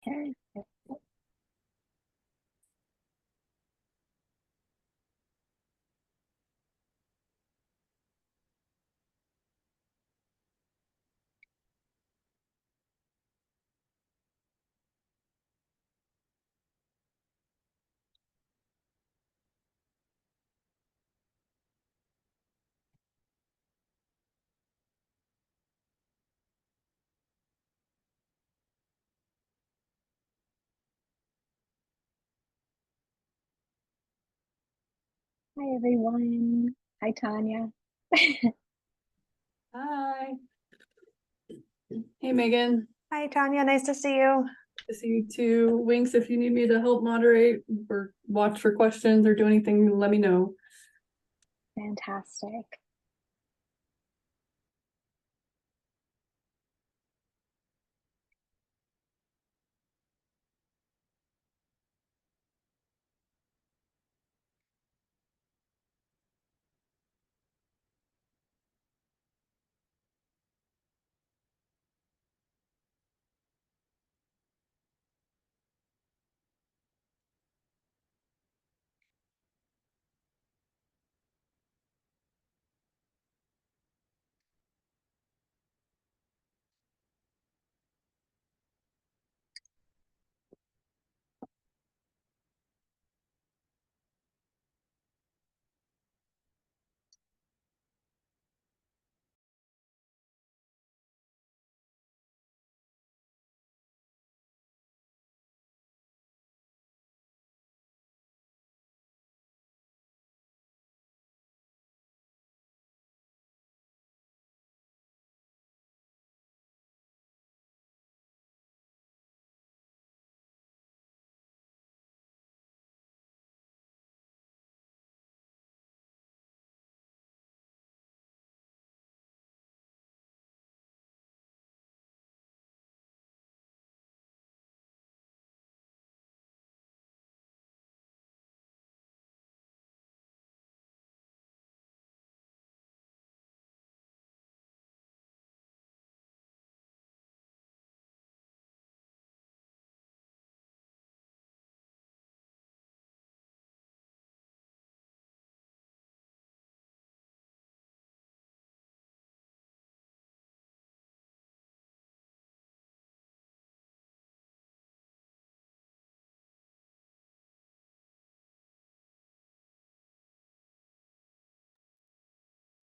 Okay. Hi, everyone. Hi, Tanya. Hi. Hey, Megan. Hi, Tanya. Nice to see you. I see you too. Winks, if you need me to help moderate or watch for questions or do anything, let me know. Fantastic.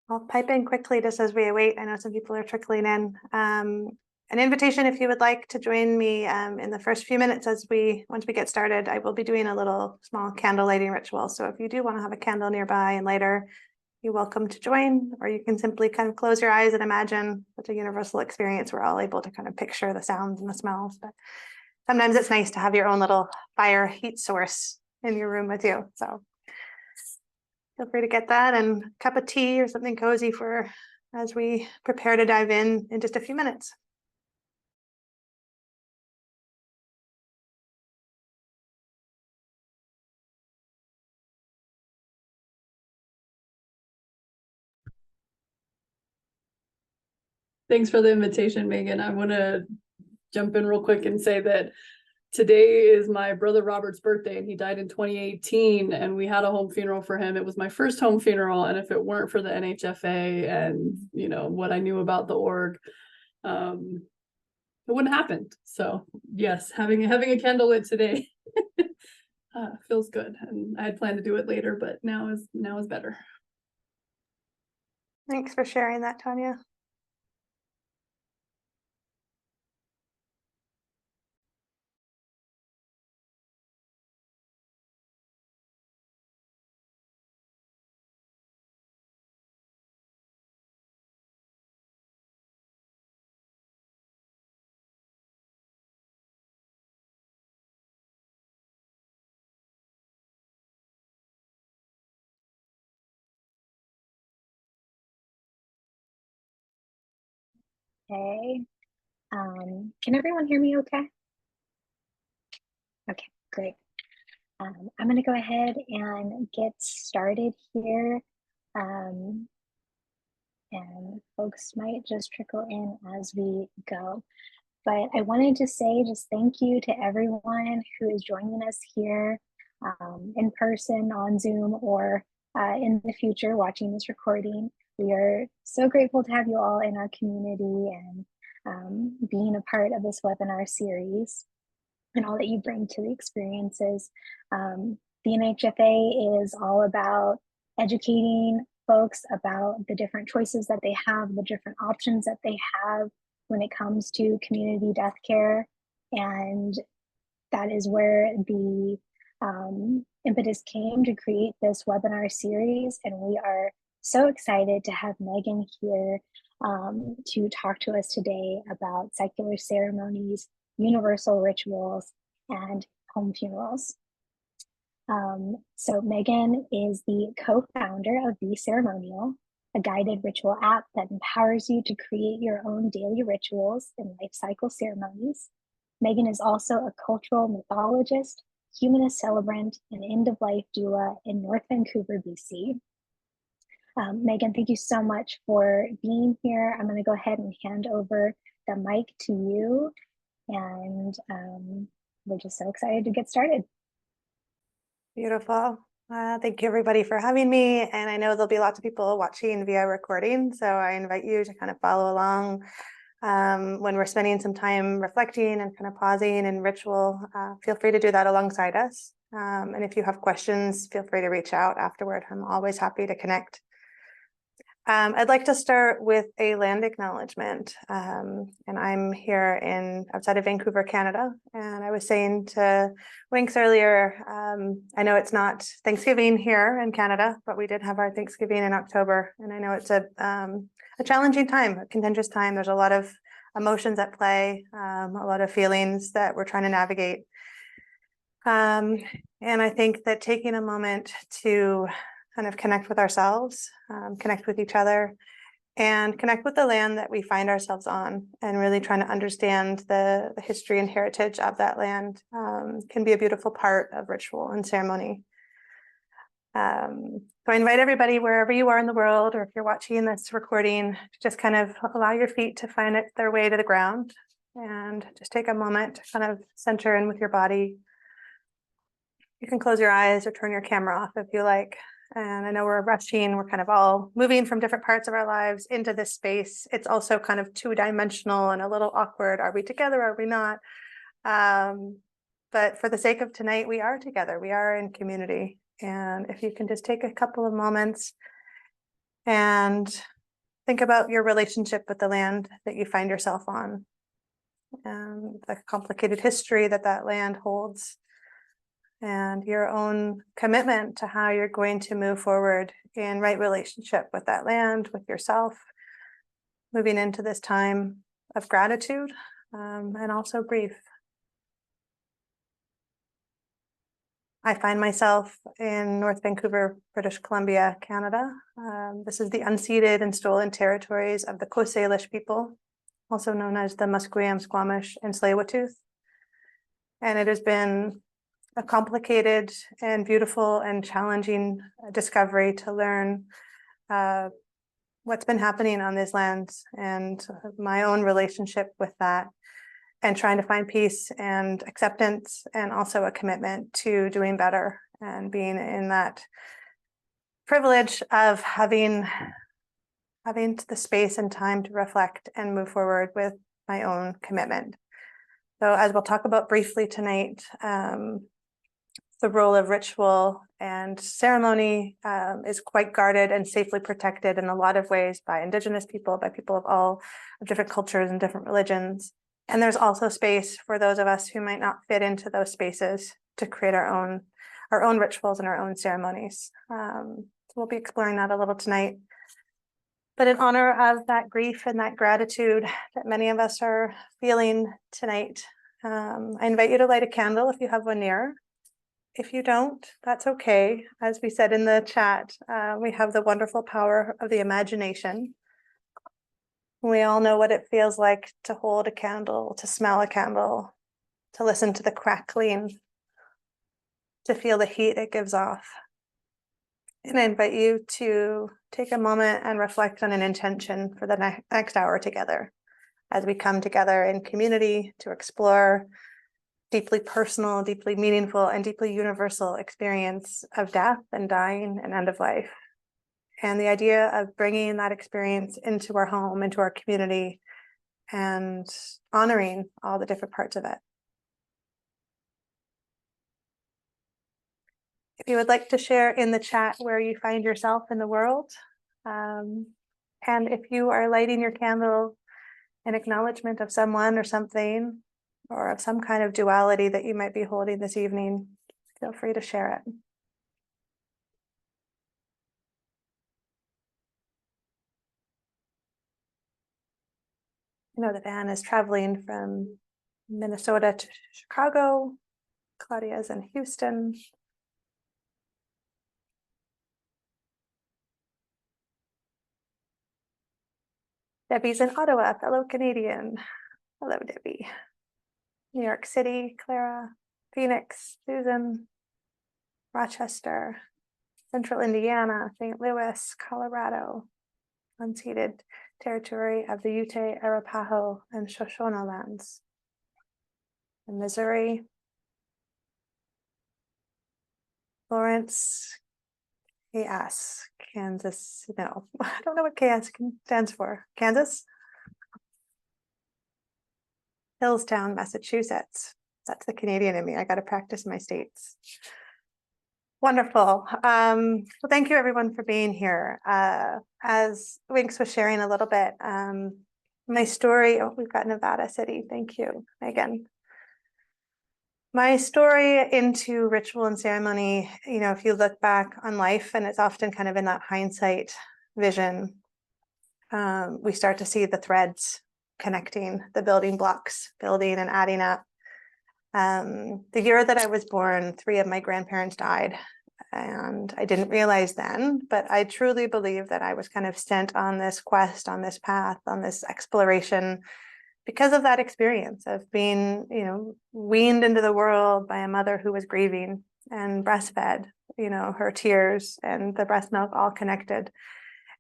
I'll pipe in quickly just as we await. I know some people are trickling in. An invitation if you would like to join me in the first few minutes once we get started. I will be doing a little small candle lighting ritual. So if you do want to have a candle nearby and later, you're welcome to join, or you can simply kind of close your eyes and imagine it's a universal experience. We're all able to kind of picture the sounds and the smells, but sometimes it's nice to have your own little fire heat source in your room with you. So feel free to get that and a cup of tea or something cozy for as we prepare to dive in just a few minutes. Thanks for the invitation, Megan. I want to jump in real quick and say that today is my brother Robert's birthday, and he died in 2018, and we had a home funeral for him. It was my first home funeral, and if it weren't for the NHFA and what I knew about the org, it wouldn't happen. So yes, having a candle lit today feels good, and I had planned to do it later, but now is better. Thanks for sharing that, Tanya. Okay. Can everyone hear me okay? Okay, great. I'm going to go ahead and get started here. And folks might just trickle in as we go. But I wanted to say just thank you to everyone who is joining us here in person, on Zoom, or in the future watching this recording. We are so grateful to have you all in our community and being a part of this webinar series and all that you bring to the experiences. The NHFA is all about educating folks about the different choices that they have, the different options that they have when it comes to community death care. And that is where the impetus came to create this webinar series. And we are so excited to have Megan here to talk to us today about secular ceremonies, universal rituals, and home funerals. So Megan is the co-founder of Be Ceremonial, a guided ritual app that empowers you to create your own daily rituals and life cycle ceremonies. Megan is also a cultural mythologist, humanist celebrant, and end-of-life doula in North Vancouver, BC. Megan, thank you so much for being here. I'm going to go ahead and hand over the mic to you, and we're just so excited to get started. Beautiful. Thank you everybody for having me. And I know there'll be lots of people watching via recording, so I invite you to kind of follow along when we're spending some time reflecting and kind of pausing in ritual. Feel free to do that alongside us. And if you have questions, feel free to reach out afterward. I'm always happy to connect. I'd like to start with a land acknowledgement. And I'm here outside of Vancouver, Canada. And I was saying to Winks earlier, I know it's not Thanksgiving here in Canada, but we did have our Thanksgiving in October. And I know it's a challenging time, a contentious time. There's a lot of emotions at play, a lot of feelings that we're trying to navigate. And I think that taking a moment to kind of connect with ourselves, connect with each other, and connect with the land that we find ourselves on, and really trying to understand the history and heritage of that land can be a beautiful part of ritual and ceremony. So I invite everybody, wherever you are in the world, or if you're watching this recording, to just kind of allow your feet to find their way to the ground, and just take a moment to kind of center in with your body. You can close your eyes or turn your camera off if you like. And I know we're rushing, we're kind of all moving from different parts of our lives into this space. It's also kind of two-dimensional and a little awkward. Are we together? Are we not? But for the sake of tonight, we are together. We are in community. And if you can just take a couple of moments and think about your relationship with the land that you find yourself on, and the complicated history that land holds, and your own commitment to how you're going to move forward in right relationship with that land, with yourself, moving into this time of gratitude and also grief. I find myself in North Vancouver, British Columbia, Canada. This is the unceded and stolen territories of the Coast Salish people, also known as the Musqueam, Squamish, and Tsleil-Waututh. And it has been a complicated and beautiful and challenging discovery to learn what's been happening on these lands and my own relationship with that, and trying to find peace and acceptance, and also a commitment to doing better and being in that privilege of having the space and time to reflect and move forward with my own commitment. So as we'll talk about briefly tonight, the role of ritual and ceremony is quite guarded and safely protected in a lot of ways by Indigenous people, by people of all different cultures and different religions. And there's also space for those of us who might not fit into those spaces to create our own rituals and our own ceremonies. So we'll be exploring that a little tonight. But in honor of that grief and that gratitude that many of us are feeling tonight, I invite you to light a candle if you have one near. If you don't, that's okay. As we said in the chat, we have the wonderful power of the imagination. We all know what it feels like to hold a candle, to smell a candle, to listen to the crackling, to feel the heat it gives off. And I invite you to take a moment and reflect on an intention for the next hour together. as we come together in community to explore deeply personal, deeply meaningful, and deeply universal experience of death and dying and end of life. And the idea of bringing that experience into our home, into our community, and honoring all the different parts of it. If you would like to share in the chat where you find yourself in the world, and if you are lighting your candle in acknowledgement of someone or something, or of some kind of duality that you might be holding this evening, feel free to share it. You know, the van is traveling from Minnesota to Chicago. Claudia's in Houston. Debbie's in Ottawa, fellow Canadian. Hello, Debbie. New York City, Clara, Phoenix, Susan, Rochester, Central Indiana, St. Louis, Colorado, unceded territory of the Ute, Arapaho, and Shoshone lands. In Missouri, Lawrence, KS, Kansas. No, I don't know what KS stands for. Kansas? Hillstown, Massachusetts. That's the Canadian in me. I got to practice my states. Wonderful. Well, thank you everyone for being here. As Winks was sharing a little bit, my story, oh, we've got Nevada City. Thank you, Megan. My story into ritual and ceremony, you know, if you look back on life, and it's often kind of in that hindsight vision, we start to see the threads connecting, the building blocks, building and adding up. The year that I was born, 3 of my grandparents died, and I didn't realize then, but I truly believe that I was kind of sent on this quest, on this path, on this exploration, because of that experience of being, you know, weaned into the world by a mother who was grieving and breastfed, you know, her tears and the breast milk all connected.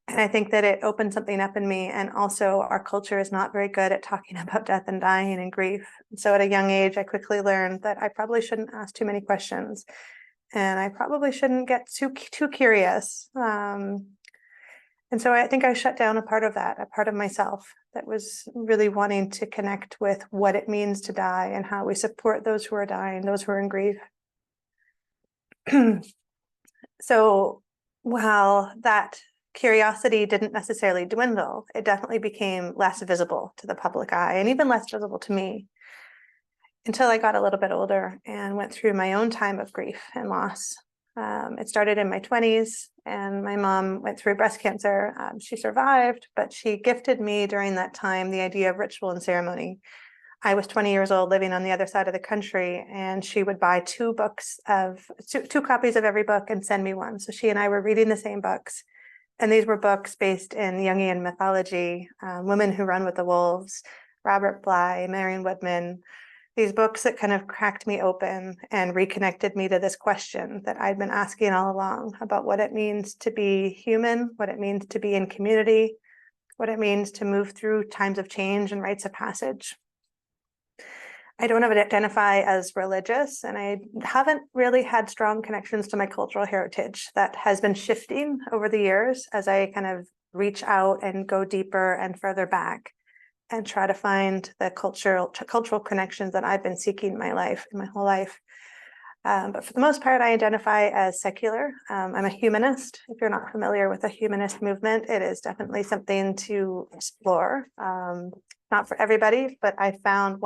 And I think that it opened something up in me. And also our culture is not very good at talking about death and dying and grief. So at a young age, I quickly learned that I probably shouldn't ask too many questions. And I probably shouldn't get too curious. And so I think I shut down a part of that, a part of myself that was really wanting to connect with what it means to die and how we support those who are dying, those who are in grief. So while that curiosity didn't necessarily dwindle, it definitely became less visible to the public eye and even less visible to me until I got a little bit older and went through my own time of grief and loss. It started in my 20s, and my mom went through breast cancer. She survived, but she gifted me during that time the idea of ritual and ceremony. I was 20 years old, living on the other side of the country, and she would buy two copies of every book and send me one. So she and I were reading the same books. And these were books based in Jungian mythology, Women Who Run with the Wolves, Robert Bly, Marion Woodman, these books that kind of cracked me open and reconnected me to this question that I'd been asking all along about what it means to be human, what it means to be in community, what it means to move through times of change and rites of passage. I don't identify as religious, and I haven't really had strong connections to my cultural heritage. That has been shifting over the years as I kind of reach out and go deeper and further back and try to find the cultural connections that I've been seeking in my whole life. But for the most part, I identify as secular. I'm a humanist. If you're not familiar with the humanist movement, it is definitely something to explore. Not for everybody, but I found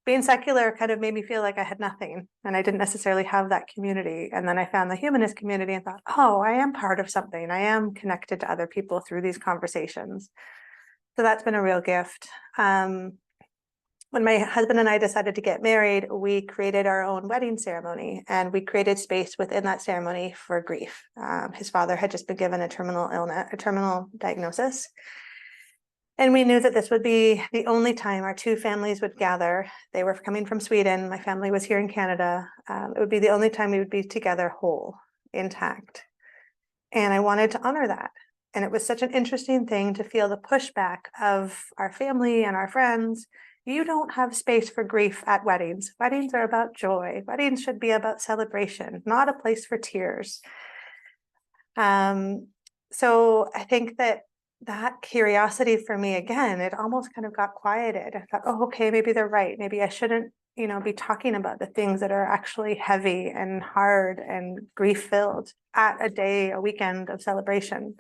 being secular kind of made me feel like I had nothing, and I didn't necessarily have that community. And then I found the humanist community and thought, oh, I am part of something. I am connected to other people through these conversations. So that's been a real gift. When my husband and I decided to get married, we created our own wedding ceremony, and we created space within that ceremony for grief. His father had just been given a terminal diagnosis. And we knew that this would be the only time our two families would gather. They were coming from Sweden. My family was here in Canada. It would be the only time we would be together whole, intact. And I wanted to honor that. And it was such an interesting thing to feel the pushback of our family and our friends. You don't have space for grief at weddings. Weddings are about joy. Weddings should be about celebration, not a place for tears. So I think that curiosity for me, again, it almost kind of got quieted. I thought, oh, okay, maybe they're right. Maybe I shouldn't, be talking about the things that are actually heavy and hard and grief-filled at a weekend of celebration.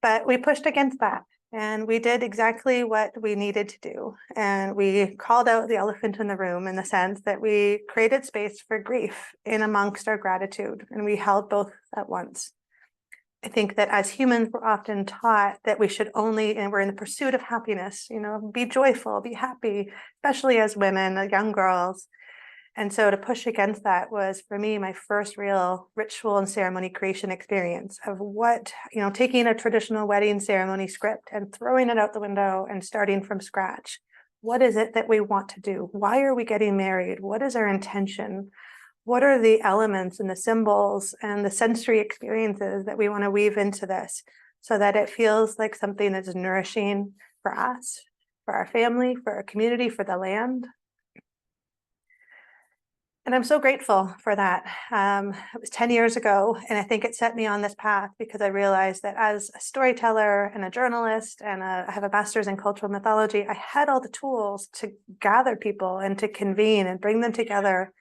But we pushed against that. And we did exactly what we needed to do. And we called out the elephant in the room, in the sense that we created space for grief in amongst our gratitude. And we held both at once. I think that as humans, we're often taught that we should only, and we're in the pursuit of happiness, be joyful, be happy, especially as women, young girls. And so to push against that was, for me, my first real ritual and ceremony creation experience of what, taking a traditional wedding ceremony script and throwing it out the window and starting from scratch. What is it that we want to do? Why are we getting married? What is our intention? What are the elements and the symbols and the sensory experiences that we want to weave into this, so that it feels like something that's nourishing for us, for our family, for our community, for the land? And I'm so grateful for that. It was 10 years ago, and I think it set me on this path because I realized that as a storyteller and a journalist, and I have a master's in cultural mythology, I had all the tools to gather people and to convene and bring them together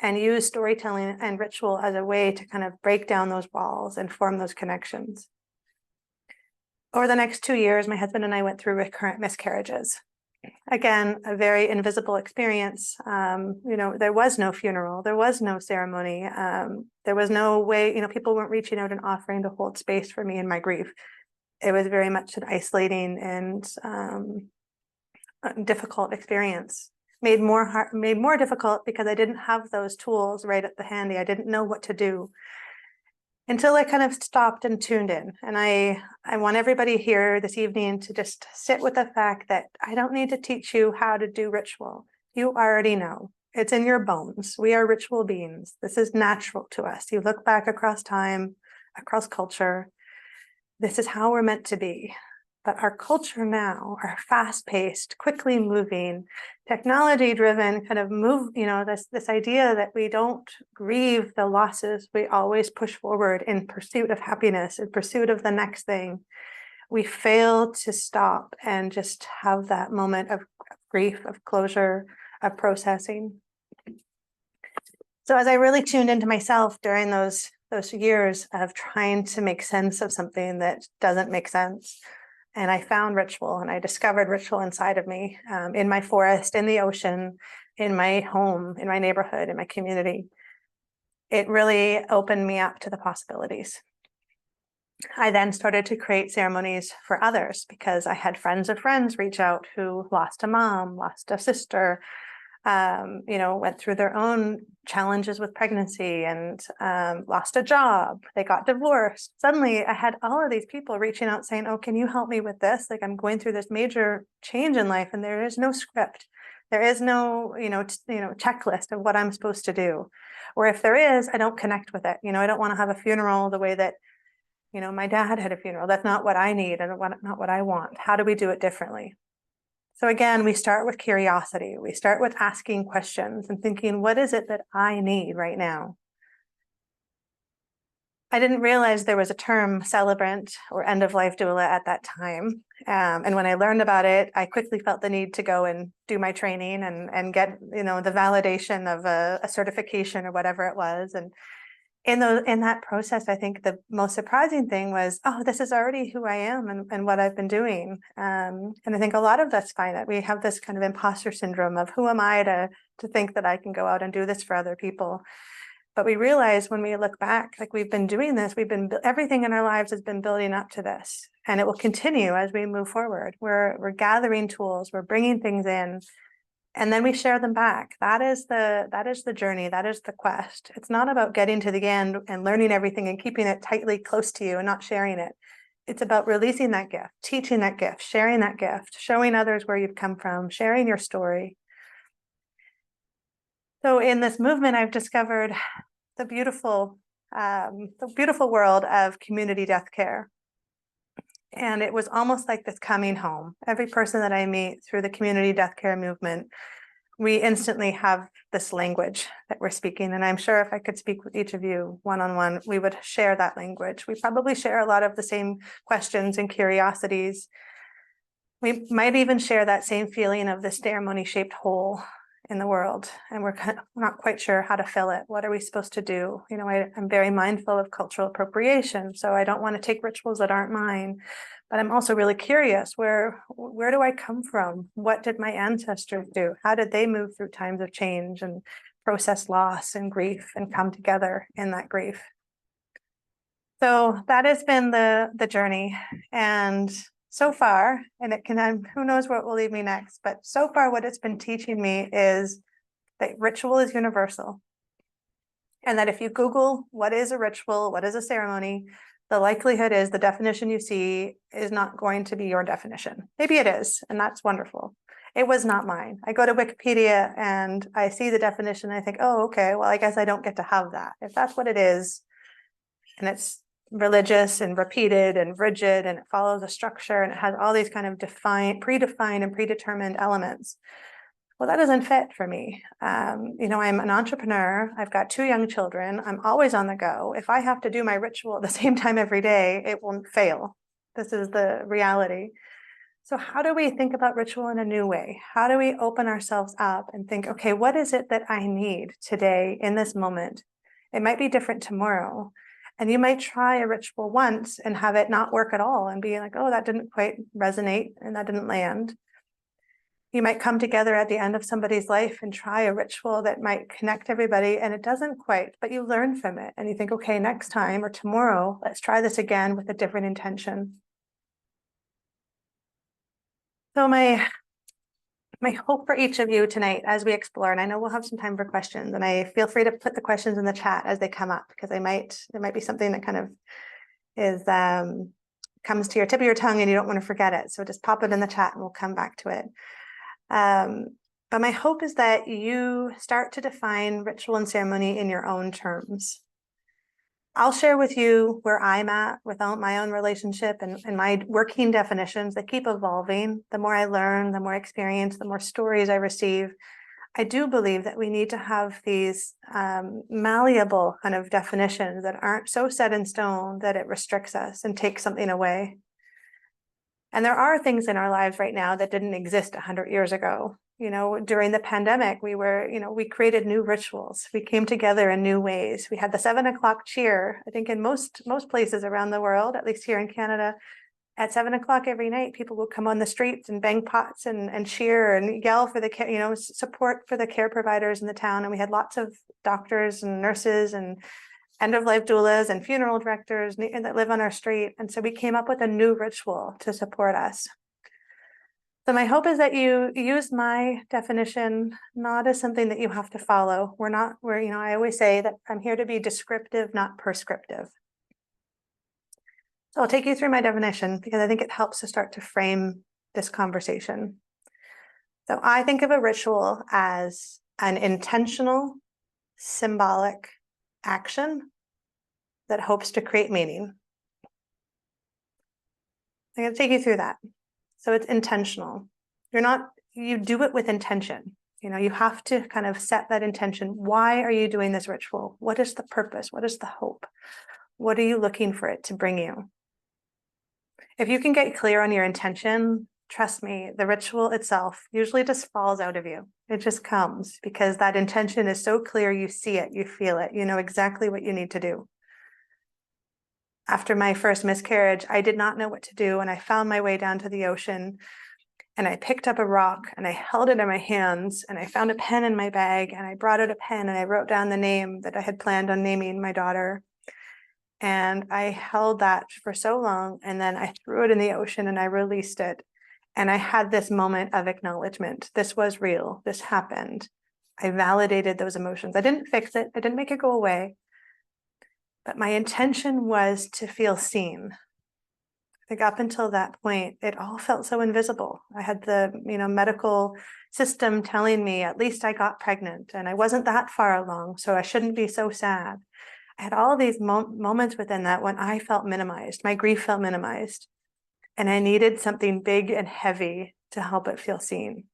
and use storytelling and ritual as a way to kind of break down those walls and form those connections. Over the next 2 years, my husband and I went through recurrent miscarriages. Again, a very invisible experience. There was no funeral, there was no ceremony, there was no way, people weren't reaching out and offering to hold space for me in my grief. It was very much an isolating and difficult experience. Made more difficult because I didn't have those tools right at the handy. I didn't know what to do until I kind of stopped and tuned in. And I want everybody here this evening to just sit with the fact that I don't need to teach you how to do ritual. You already know. It's in your bones. We are ritual beings. This is natural to us. You look back across time, across culture. This is how we're meant to be. But our culture now, our fast-paced, quickly moving, technology-driven kind of this idea that we don't grieve the losses, we always push forward in pursuit of happiness, in pursuit of the next thing. We fail to stop and just have that moment of grief, of closure, of processing. So as I really tuned into myself during those years of trying to make sense of something that doesn't make sense, and I found ritual, and I discovered ritual inside of me, in my forest, in the ocean, in my home, in my neighborhood, in my community. It really opened me up to the possibilities. I then started to create ceremonies for others because I had friends of friends reach out who lost a mom, lost a sister, went through their own challenges with pregnancy and lost a job. They got divorced. Suddenly I had all of these people reaching out saying, oh, can you help me with this? Like, I'm going through this major change in life and there is no script. There is no, checklist of what I'm supposed to do. Or if there is, I don't connect with it. I don't want to have a funeral the way that, my dad had a funeral. That's not what I need and not what I want. How do we do it differently? So again, we start with curiosity. We start with asking questions and thinking, what is it that I need right now? I didn't realize there was a term, celebrant or end-of-life doula, at that time. And when I learned about it, I quickly felt the need to go and do my training and get, the validation of a certification or whatever it was. And in that process, I think the most surprising thing was, oh, this is already who I am and what I've been doing. And I think a lot of us find that we have this kind of imposter syndrome of, who am I to think that I can go out and do this for other people? But we realize when we look back, like, we've been doing this, everything in our lives has been building up to this, and it will continue as we move forward. We're gathering tools, we're bringing things in, and then we share them back. That is the journey. That is the quest. It's not about getting to the end and learning everything and keeping it tightly close to you and not sharing it. It's about releasing that gift, teaching that gift, sharing that gift, showing others where you've come from, sharing your story. So in this movement, I've discovered the beautiful world of community death care. And it was almost like this coming home. Every person that I meet through the community death care movement, we instantly have this language that we're speaking. And I'm sure if I could speak with each of you one-on-one, we would share that language. We probably share a lot of the same questions and curiosities. We might even share that same feeling of the ceremony-shaped hole in the world, and we're not quite sure how to fill it. What are we supposed to do? You know, I'm very mindful of cultural appropriation, so I don't want to take rituals that aren't mine. But I'm also really curious, where do I come from? What did my ancestors do? How did they move through times of change and process loss and grief and come together in that grief? So that has been the journey. And so far, and it can, who knows what will lead me next, but so far what it's been teaching me is that ritual is universal. And that if you Google what is a ritual, what is a ceremony, the likelihood is the definition you see is not going to be your definition. Maybe it is, and that's wonderful. It was not mine. I go to Wikipedia and I see the definition and I think, oh, okay, well, I guess I don't get to have that. If that's what it is, and it's religious and repeated and rigid and it follows a structure and it has all these kind of predefined and predetermined elements, well, that doesn't fit for me. You know, I'm an entrepreneur. I've got 2 young children. I'm always on the go. If I have to do my ritual at the same time every day, it will fail. This is the reality. So how do we think about ritual in a new way? How do we open ourselves up and think, okay, what is it that I need today in this moment? It might be different tomorrow. And you might try a ritual once and have it not work at all and be like, oh, that didn't quite resonate and that didn't land. You might come together at the end of somebody's life and try a ritual that might connect everybody and it doesn't quite, but you learn from it and you think, okay, next time or tomorrow, let's try this again with a different intention. So my hope for each of you tonight as we explore, and I know we'll have some time for questions, and I feel free to put the questions in the chat as they come up, because there might be something that kind of is comes to your tip of your tongue and you don't want to forget it. So just pop it in the chat and we'll come back to it. But my hope is that you start to define ritual and ceremony in your own terms. I'll share with you where I'm at with my own relationship and my working definitions that keep evolving. The more I learn, the more experience, the more stories I receive. I do believe that we need to have these malleable kind of definitions that aren't so set in stone that it restricts us and takes something away. And there are things in our lives right now that didn't exist 100 years ago. You know, during the pandemic, we created new rituals. We came together in new ways. We had the 7 o'clock cheer. I think in most places around the world, at least here in Canada, at 7 o'clock every night, people would come on the streets and bang pots and cheer and yell for the support for the care providers in the town. And we had lots of doctors and nurses and end-of-life doulas and funeral directors that live on our street. And so we came up with a new ritual to support us. So my hope is that you use my definition not as something that you have to follow. I always say that I'm here to be descriptive, not prescriptive. So I'll take you through my definition because I think it helps to start to frame this conversation. So I think of a ritual as an intentional, symbolic action that hopes to create meaning. I'm going to take you through that. So it's intentional. You do it with intention. You know, you have to kind of set that intention. Why are you doing this ritual? What is the purpose? What is the hope? What are you looking for it to bring you? If you can get clear on your intention, trust me, the ritual itself usually just falls out of you. It just comes because that intention is so clear. You see it, you feel it, you know exactly what you need to do. After my first miscarriage, I did not know what to do. And I found my way down to the ocean and I picked up a rock and I held it in my hands and I found a pen in my bag and I brought out a pen and I wrote down the name that I had planned on naming my daughter. And I held that for so long and then I threw it in the ocean and I released it. And I had this moment of acknowledgement. This was real. This happened. I validated those emotions. I didn't fix it. I didn't make it go away. But my intention was to feel seen. I think up until that point, it all felt so invisible. I had the medical system telling me at least I got pregnant and I wasn't that far along, so I shouldn't be so sad. I had all these moments within that when I felt minimized. My grief felt minimized. And I needed something big and heavy to help it feel seen.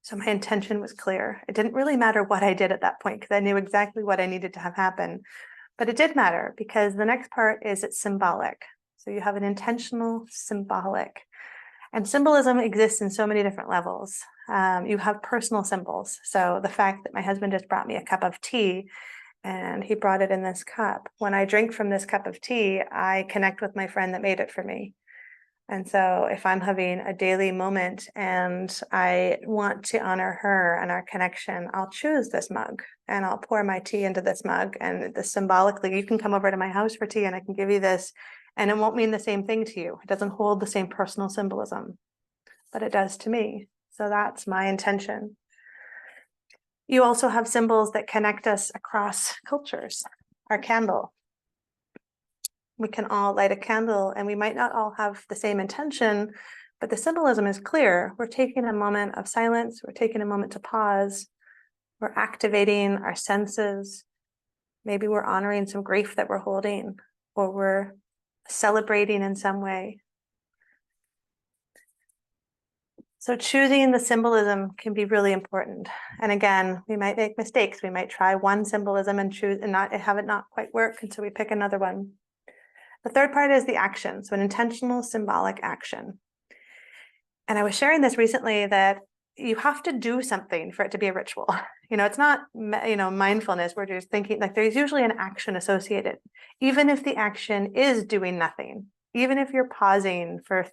So my intention was clear. It didn't really matter what I did at that point because I knew exactly what I needed to have happen. But it did matter because the next part is it's symbolic. So you have an intentional symbolic. And symbolism exists in so many different levels. You have personal symbols. So the fact that my husband just brought me a cup of tea and he brought it in this cup. When I drink from this cup of tea, I connect with my friend that made it for me. And so if I'm having a daily moment and I want to honor her and our connection, I'll choose this mug and I'll pour my tea into this mug. And this symbolically, you can come over to my house for tea and I can give you this, and it won't mean the same thing to you. It doesn't hold the same personal symbolism, but it does to me. So that's my intention. You also have symbols that connect us across cultures. Our candle. We can all light a candle and we might not all have the same intention, but the symbolism is clear. We're taking a moment of silence. We're taking a moment to pause. We're activating our senses. Maybe we're honoring some grief that we're holding, or we're celebrating in some way. So choosing the symbolism can be really important. And again, we might make mistakes. We might try one symbolism and choose and have it not quite work, and so we pick another one. The third part is the action, so an intentional symbolic action. And I was sharing this recently that you have to do something for it to be a ritual. It's not, mindfulness. We're just thinking, like, there's usually an action associated, even if the action is doing nothing. Even if you're pausing for,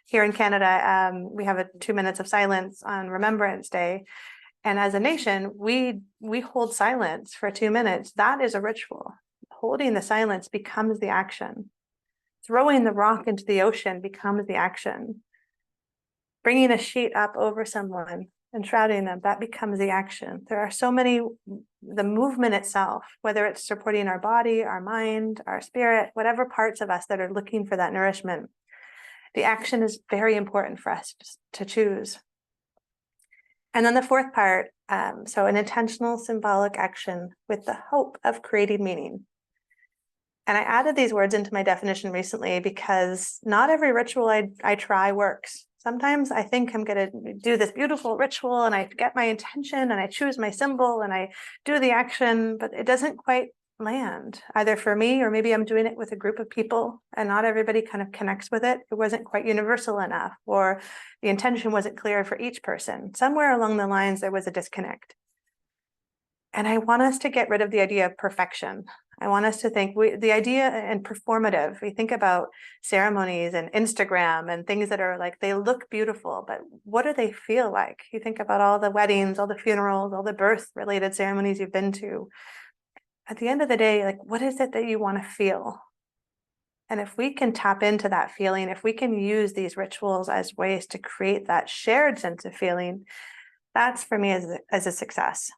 here in Canada, we have 2 minutes of silence on Remembrance Day. And as a nation, we hold silence for 2 minutes. That is a ritual. Holding the silence becomes the action. Throwing the rock into the ocean becomes the action. Bringing a sheet up over someone and shrouding them, that becomes the action. There are so many, the movement itself, whether it's supporting our body, our mind, our spirit, whatever parts of us that are looking for that nourishment, the action is very important for us to choose. And then the fourth part, so an intentional symbolic action with the hope of creating meaning. And I added these words into my definition recently because not every ritual I try works. Sometimes I think I'm going to do this beautiful ritual and I get my intention and I choose my symbol and I do the action, but it doesn't quite land either for me, or maybe I'm doing it with a group of people and not everybody kind of connects with it. It wasn't quite universal enough, or the intention wasn't clear for each person. Somewhere along the lines, there was a disconnect. And I want us to get rid of the idea of perfection. I want us to think the idea and performative. We think about ceremonies and Instagram and things that are like, they look beautiful, but what do they feel like? You think about all the weddings, all the funerals, all the birth related ceremonies you've been to. At the end of the day, like, what is it that you want to feel? And if we can tap into that feeling, if we can use these rituals as ways to create that shared sense of feeling, that's for me as a success.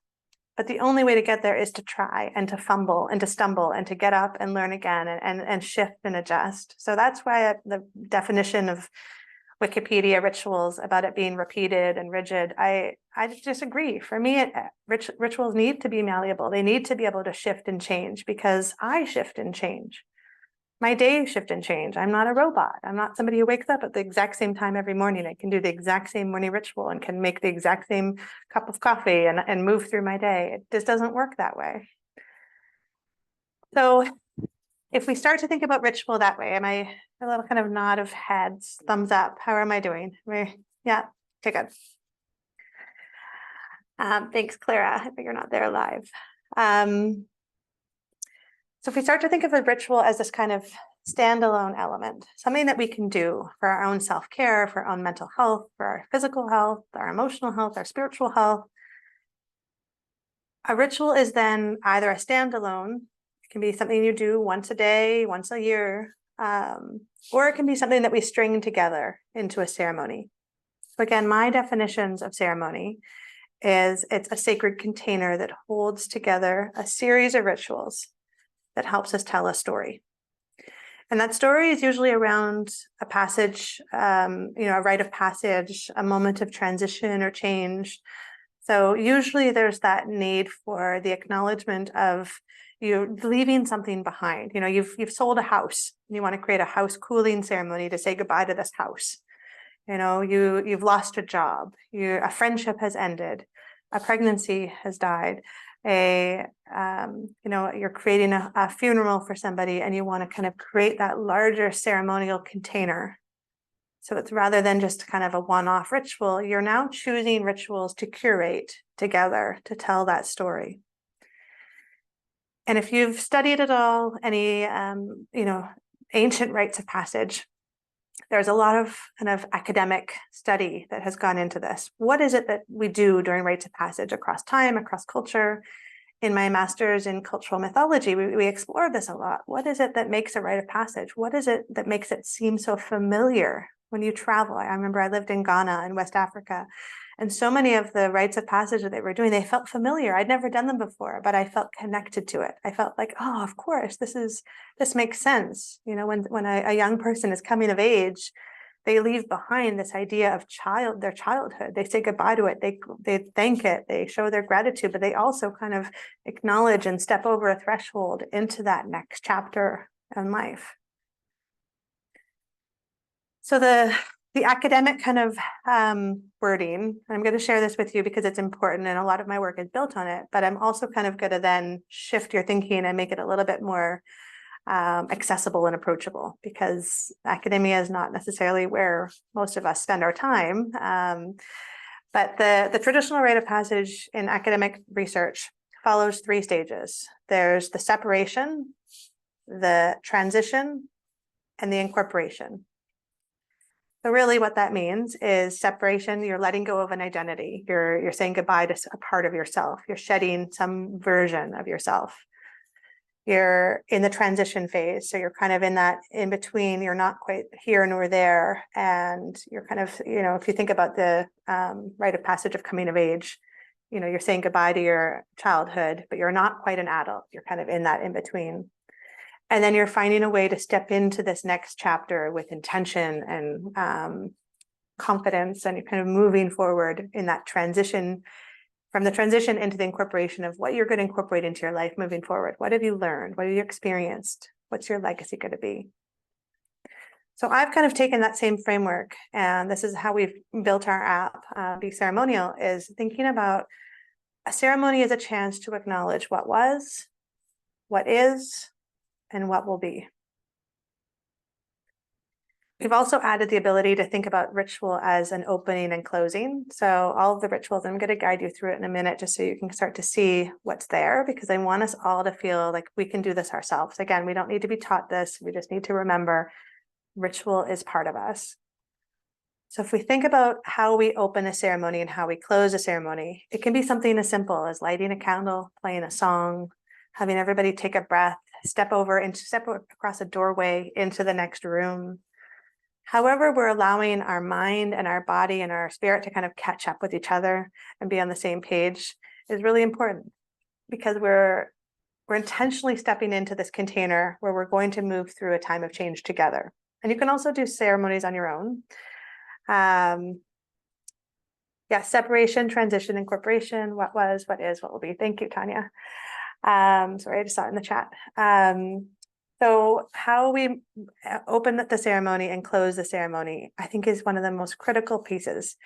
But the only way to get there is to try and to fumble and to stumble and to get up and learn again and shift and adjust. So that's why the definition of Wikipedia rituals about it being repeated and rigid, I disagree. For me, rituals need to be malleable. They need to be able to shift and change because I shift and change. My days shift and change. I'm not a robot. I'm not somebody who wakes up at the exact same time every morning. I can do the exact same morning ritual and can make the exact same cup of coffee and move through my day. It just doesn't work that way. So if we start to think about ritual that way, am I a little kind of nod of heads, thumbs up? How am I doing? Yeah, okay, good. Thanks, Clara. I think you're not there live. So if we start to think of a ritual as this kind of standalone element, something that we can do for our own self-care, for our own mental health, for our physical health, our emotional health, our spiritual health, a ritual is then either a standalone, it can be something you do once a day, once a year, or it can be something that we string together into a ceremony. So again, my definitions of ceremony is it's a sacred container that holds together a series of rituals that helps us tell a story. And that story is usually around a passage, a rite of passage, a moment of transition or change, So usually there's that need for the acknowledgement of you leaving something behind. You know, you've sold a house, and you want to create a house cooling ceremony to say goodbye to this house. You know, you've lost a job, a friendship has ended, a pregnancy has died, you're creating a funeral for somebody, and you want to kind of create that larger ceremonial container. So it's rather than just kind of a one-off ritual, you're now choosing rituals to curate together to tell that story. And if you've studied at all any, ancient rites of passage, there's a lot of kind of academic study that has gone into this. What is it that we do during rites of passage across time, across culture? In my master's in cultural mythology, we explore this a lot. What is it that makes a rite of passage? What is it that makes it seem so familiar when you travel? I remember I lived in Ghana in West Africa, and so many of the rites of passage that they were doing, they felt familiar. I'd never done them before, but I felt connected to it. I felt like, oh, of course, this makes sense. You know, when a young person is coming of age, they leave behind this idea of their childhood. They say goodbye to it. They thank it. They show their gratitude, but they also kind of acknowledge and step over a threshold into that next chapter in life. So the academic kind of wording, and I'm going to share this with you because it's important and a lot of my work is built on it, but I'm also kind of going to then shift your thinking and make it a little bit more accessible and approachable, because academia is not necessarily where most of us spend our time. But the traditional rite of passage in academic research follows 3 stages. There's the separation, the transition, and the incorporation. So really what that means is separation. You're letting go of an identity. You're saying goodbye to a part of yourself. You're shedding some version of yourself. You're in the transition phase. So you're kind of in that in between. You're not quite here nor there. And you're kind of, if you think about the rite of passage of coming of age, you're saying goodbye to your childhood, but you're not quite an adult. You're kind of in that in between. And then you're finding a way to step into this next chapter with intention and confidence, and you're kind of moving forward in that transition, from the transition into the incorporation of what you're going to incorporate into your life moving forward. What have you learned? What have you experienced? What's your legacy going to be? So I've kind of taken that same framework, and this is how we've built our app, Be Ceremonial, is thinking about a ceremony as a chance to acknowledge what was, what is, and what will be. We've also added the ability to think about ritual as an opening and closing. So all of the rituals, I'm going to guide you through it in a minute, just so you can start to see what's there, because I want us all to feel like we can do this ourselves. Again, we don't need to be taught this. We just need to remember ritual is part of us. So if we think about how we open a ceremony and how we close a ceremony, it can be something as simple as lighting a candle, playing a song, having everybody take a breath, step across a doorway into the next room. However, we're allowing our mind and our body and our spirit to kind of catch up with each other and be on the same page is really important, because we're intentionally stepping into this container where we're going to move through a time of change together. And you can also do ceremonies on your own. Separation, transition, incorporation, what was, what is, what will be. Thank you, Tanya. Sorry, I just saw it in the chat. So how we open the ceremony and close the ceremony, I think, is one of the most critical pieces.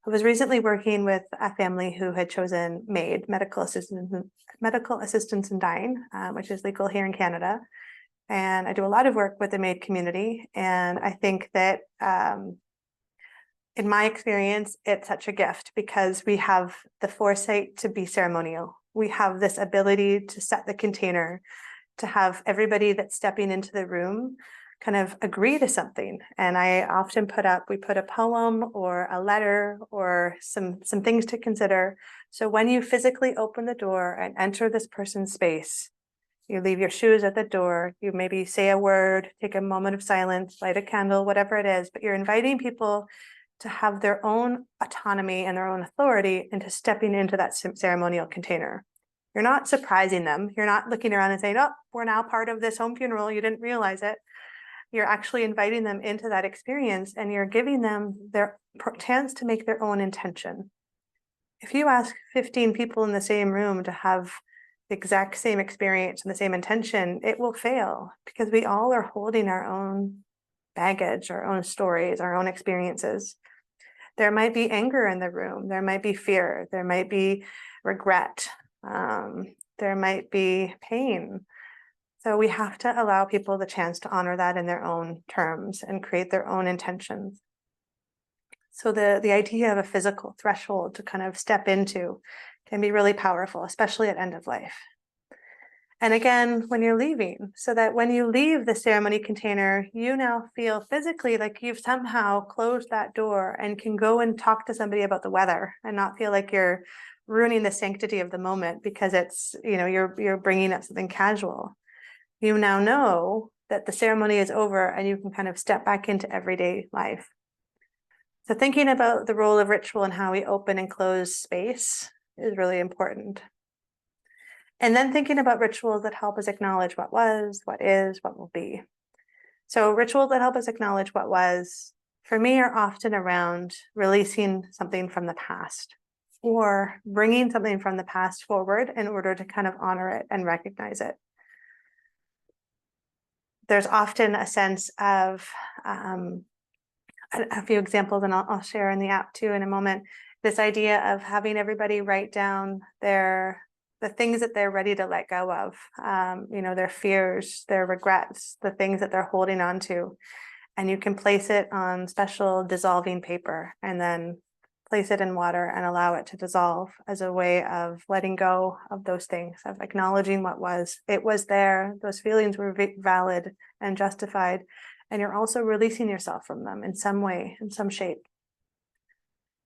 I was recently working with a family who had chosen MAID, medical assistance in dying, which is legal here in Canada. And I do a lot of work with the MAID community. And I think that in my experience, it's such a gift, because we have the foresight to be ceremonial. We have this ability to set the container, to have everybody that's stepping into the room kind of agree to something. And I often we put a poem or a letter or some things to consider. So when you physically open the door and enter this person's space, you leave your shoes at the door, you maybe say a word, take a moment of silence, light a candle, whatever it is, but you're inviting people to have their own autonomy and their own authority into stepping into that ceremonial container. You're not surprising them. You're not looking around and saying, oh, we're now part of this home funeral. You didn't realize it. You're actually inviting them into that experience, and you're giving them their chance to make their own intention. If you ask 15 people in the same room to have the exact same experience and the same intention, it will fail because we all are holding our own baggage, our own stories, our own experiences. There might be anger in the room. There might be fear. There might be regret. There might be pain. So we have to allow people the chance to honor that in their own terms and create their own intentions. So the idea of a physical threshold to kind of step into can be really powerful, especially at end of life. And again, when you're leaving, so that when you leave the ceremony container, you now feel physically like you've somehow closed that door and can go and talk to somebody about the weather and not feel like you're ruining the sanctity of the moment because it's, you're bringing up something casual. You now know that the ceremony is over and you can kind of step back into everyday life. So thinking about the role of ritual and how we open and close space is really important. And then thinking about rituals that help us acknowledge what was, what is, what will be. So rituals that help us acknowledge what was, for me, are often around releasing something from the past or bringing something from the past forward in order to kind of honor it and recognize it. There's often a sense of, a few examples, and I'll share in the app too in a moment, this idea of having everybody write down the things that they're ready to let go of, their fears, their regrets, the things that they're holding on to. And you can place it on special dissolving paper and then place it in water and allow it to dissolve as a way of letting go of those things, of acknowledging what was. It was there, those feelings were valid and justified, and you're also releasing yourself from them in some way, in some shape.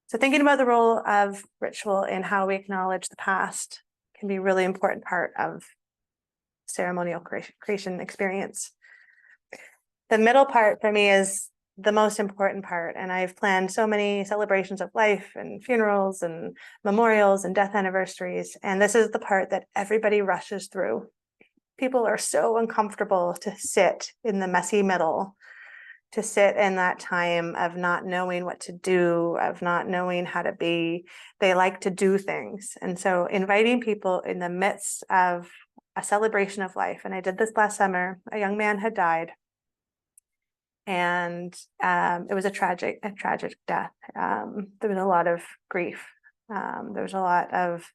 So thinking about the role of ritual in how we acknowledge the past can be a really important part of ceremonial creation experience. The middle part for me is the most important part, and I've planned so many celebrations of life and funerals and memorials and death anniversaries, and this is the part that everybody rushes through. People are so uncomfortable to sit in the messy middle, to sit in that time of not knowing what to do, of not knowing how to be. They like to do things. And so inviting people in the midst of a celebration of life, and I did this last summer, a young man had died. And it was a tragic death. There was a lot of grief. There was a lot of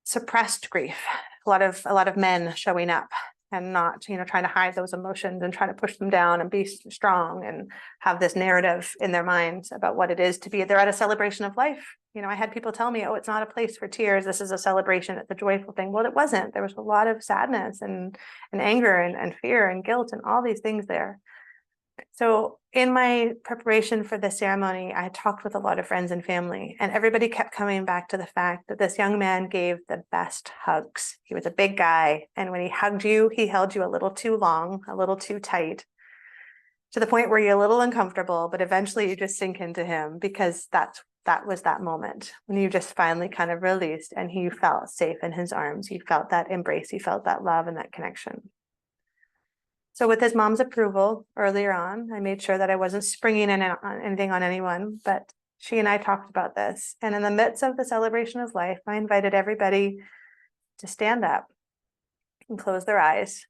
suppressed grief, a lot of men showing up and not, trying to hide those emotions and trying to push them down and be strong and have this narrative in their minds about what it is to be. They're at a celebration of life. I had people tell me, oh, it's not a place for tears. This is a celebration. It's a joyful thing. Well, it wasn't. There was a lot of sadness and anger and fear and guilt and all these things there. So in my preparation for the ceremony, I talked with a lot of friends and family, and everybody kept coming back to the fact that this young man gave the best hugs. He was a big guy, and when he hugged you, he held you a little too long, a little too tight, to the point where you're a little uncomfortable, but eventually you just sink into him because that was that moment when you just finally kind of released and you felt safe in his arms. You felt that embrace, you felt that love and that connection. So with his mom's approval earlier on, I made sure that I wasn't springing anything on anyone, but she and I talked about this. And in the midst of the celebration of life, I invited everybody to stand up and close their eyes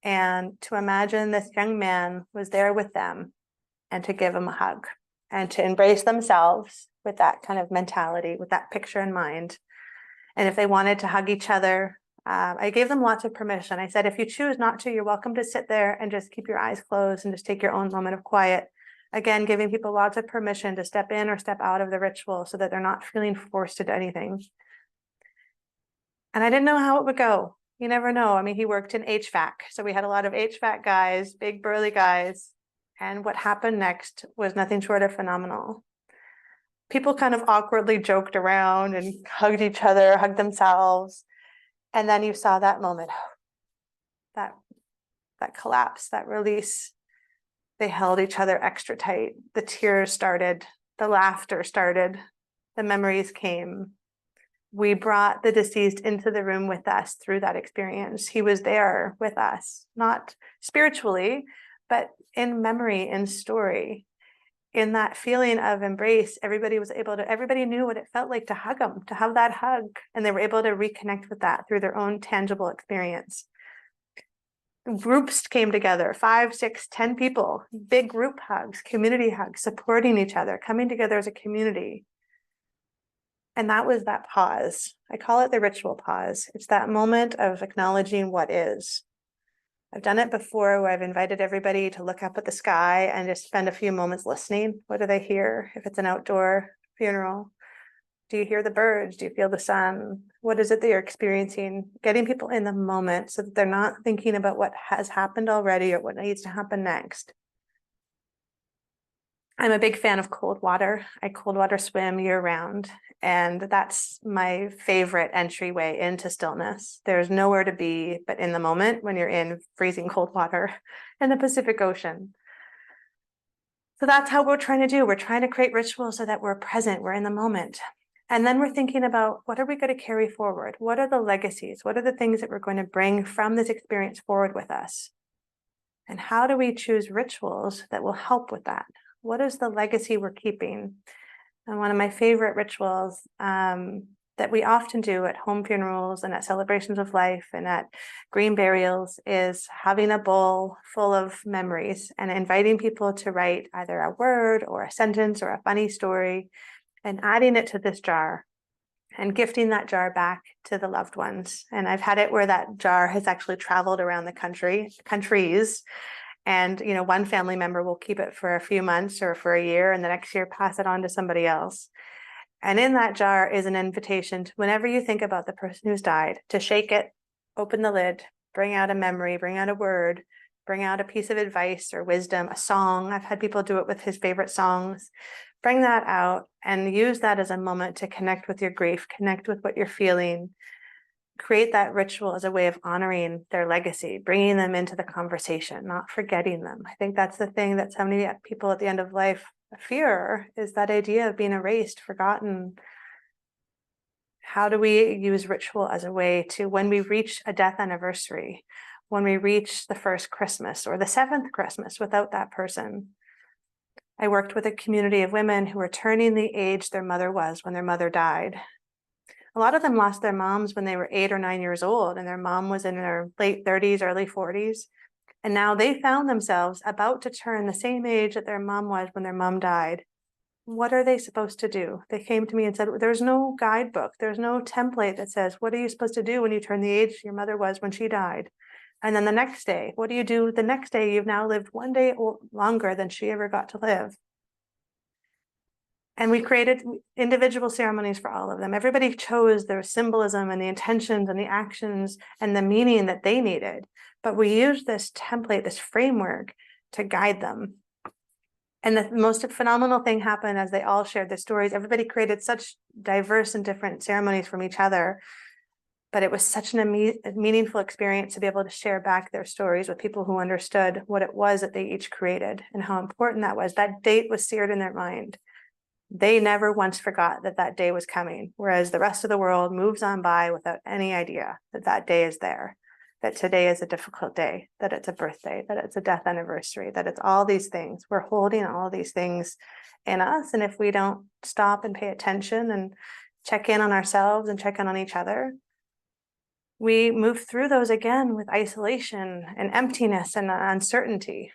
and to imagine this young man was there with them and to give them a hug and to embrace themselves with that kind of mentality, with that picture in mind. And if they wanted to hug each other, I gave them lots of permission. I said, if you choose not to, you're welcome to sit there and just keep your eyes closed and just take your own moment of quiet. Again, giving people lots of permission to step in or step out of the ritual so that they're not feeling forced to do anything. And I didn't know how it would go. You never know. I mean, he worked in HVAC. So we had a lot of HVAC guys, big burly guys. And what happened next was nothing short of phenomenal. People kind of awkwardly joked around and hugged each other, hugged themselves. And then you saw that moment, that collapse, that release. They held each other extra tight. The tears started, the laughter started, the memories came. We brought the deceased into the room with us through that experience. He was there with us, not spiritually, but in memory, in story. in that feeling of embrace, everybody knew what it felt like to hug them, to have that hug, and they were able to reconnect with that through their own tangible experience. Groups came together, 5, 6, 10 people, big group hugs, community hugs, supporting each other, coming together as a community. And that was that pause. I call it the ritual pause. It's that moment of acknowledging what is. I've done it before where I've invited everybody to look up at the sky and just spend a few moments listening. What do they hear? If it's an outdoor funeral, do you hear the birds? Do you feel the sun? What is it that you're experiencing? Getting people in the moment so that they're not thinking about what has happened already or what needs to happen next. I'm a big fan of cold water. I cold water swim year round, and that's my favorite entryway into stillness. There's nowhere to be but in the moment when you're in freezing cold water in the Pacific Ocean. So that's how we're trying to do. We're trying to create rituals so that we're present, we're in the moment. And then we're thinking about, what are we going to carry forward? What are the legacies? What are the things that we're going to bring from this experience forward with us? And how do we choose rituals that will help with that? What is the legacy we're keeping? And one of my favorite rituals that we often do at home funerals and at celebrations of life and at green burials is having a bowl full of memories and inviting people to write either a word or a sentence or a funny story and adding it to this jar and gifting that jar back to the loved ones. And I've had it where that jar has actually traveled around the countries. And, one family member will keep it for a few months or for a year, and the next year pass it on to somebody else. And in that jar is an invitation to, whenever you think about the person who's died, to shake it, open the lid, bring out a memory, bring out a word, bring out a piece of advice or wisdom, a song. I've had people do it with his favorite songs. Bring that out and use that as a moment to connect with your grief, connect with what you're feeling. Create that ritual as a way of honoring their legacy, bringing them into the conversation, not forgetting them. I think that's the thing that so many people at the end of life fear, is that idea of being erased, forgotten. How do we use ritual as a way to, when we reach a death anniversary, when we reach the first Christmas or the 7th Christmas without that person? I worked with a community of women who were turning the age their mother was when their mother died. A lot of them lost their moms when they were 8 or 9 years old, and their mom was in her late 30s, early 40s. And now they found themselves about to turn the same age that their mom was when their mom died. What are they supposed to do? They came to me and said, there's no guidebook. There's no template that says, what are you supposed to do when you turn the age your mother was when she died? And then the next day, what do you do the next day? You've now lived one day longer than she ever got to live. And we created individual ceremonies for all of them. Everybody chose their symbolism and the intentions and the actions and the meaning that they needed. But we used this template, this framework to guide them. And the most phenomenal thing happened as they all shared their stories. Everybody created such diverse and different ceremonies from each other. But it was such a meaningful experience to be able to share back their stories with people who understood what it was that they each created and how important that was. That date was seared in their mind. They never once forgot that that day was coming, whereas the rest of the world moves on by without any idea that that day is there, that today is a difficult day, that it's a birthday, that it's a death anniversary, that it's all these things. We're holding all these things in us. And if we don't stop and pay attention and check in on ourselves and check in on each other, we move through those again with isolation and emptiness and uncertainty.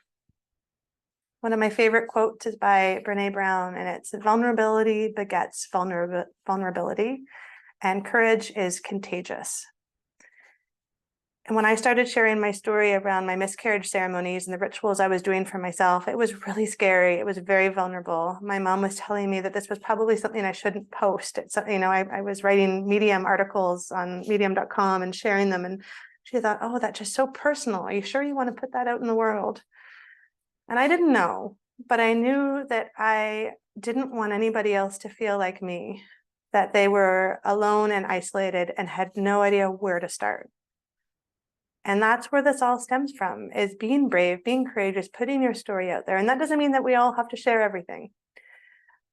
One of my favorite quotes is by Brene Brown, and it's, vulnerability begets vulnerability, and courage is contagious. And when I started sharing my story around my miscarriage ceremonies and the rituals I was doing for myself, it was really scary. It was very vulnerable. My mom was telling me that this was probably something I shouldn't post. It's, I was writing Medium articles on medium.com and sharing them. And she thought, oh, that's just so personal. Are you sure you want to put that out in the world? And I didn't know, but I knew that I didn't want anybody else to feel like me, that they were alone and isolated and had no idea where to start. And that's where this all stems from, is being brave, being courageous, putting your story out there. And that doesn't mean that we all have to share everything.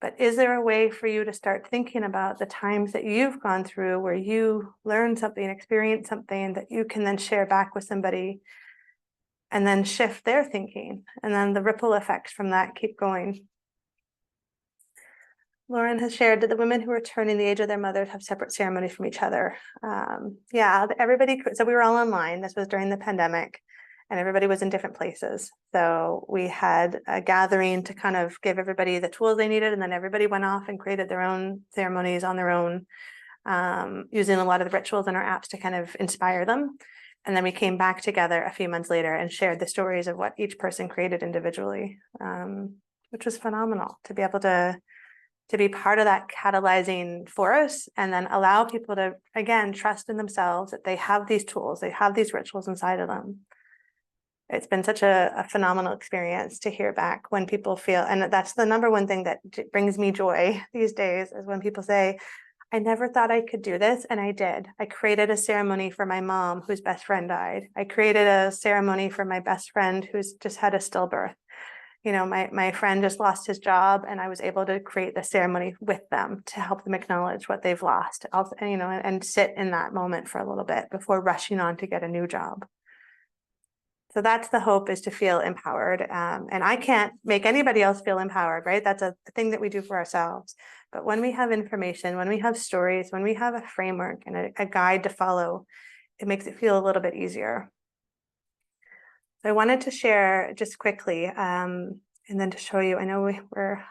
But is there a way for you to start thinking about the times that you've gone through where you learned something, experienced something that you can then share back with somebody and then shift their thinking? And then the ripple effects from that keep going. Lauren has shared that the women who are turning the age of their mothers have separate ceremonies from each other. Yeah, everybody, so we were all online. This was during the pandemic and everybody was in different places. So we had a gathering to kind of give everybody the tools they needed. And then everybody went off and created their own ceremonies on their own, using a lot of the rituals in our apps to kind of inspire them. And then we came back together a few months later and shared the stories of what each person created individually, which was phenomenal to be able to be part of that catalyzing force, and then allow people to, again, trust in themselves that they have these tools, they have these rituals inside of them. It's been such a phenomenal experience to hear back when people feel, and that's the number one thing that brings me joy these days, is when people say, I never thought I could do this, and I did. I created a ceremony for my mom whose best friend died. I created a ceremony for my best friend who's just had a stillbirth. You know, my friend just lost his job, and I was able to create the ceremony with them to help them acknowledge what they've lost, also, you know, and sit in that moment for a little bit before rushing on to get a new job. So that's the hope, is to feel empowered. And I can't make anybody else feel empowered, right? That's a thing that we do for ourselves. But when we have information, when we have stories, when we have a framework and a guide to follow, it makes it feel a little bit easier. I wanted to share just quickly, and then to show you, I know we're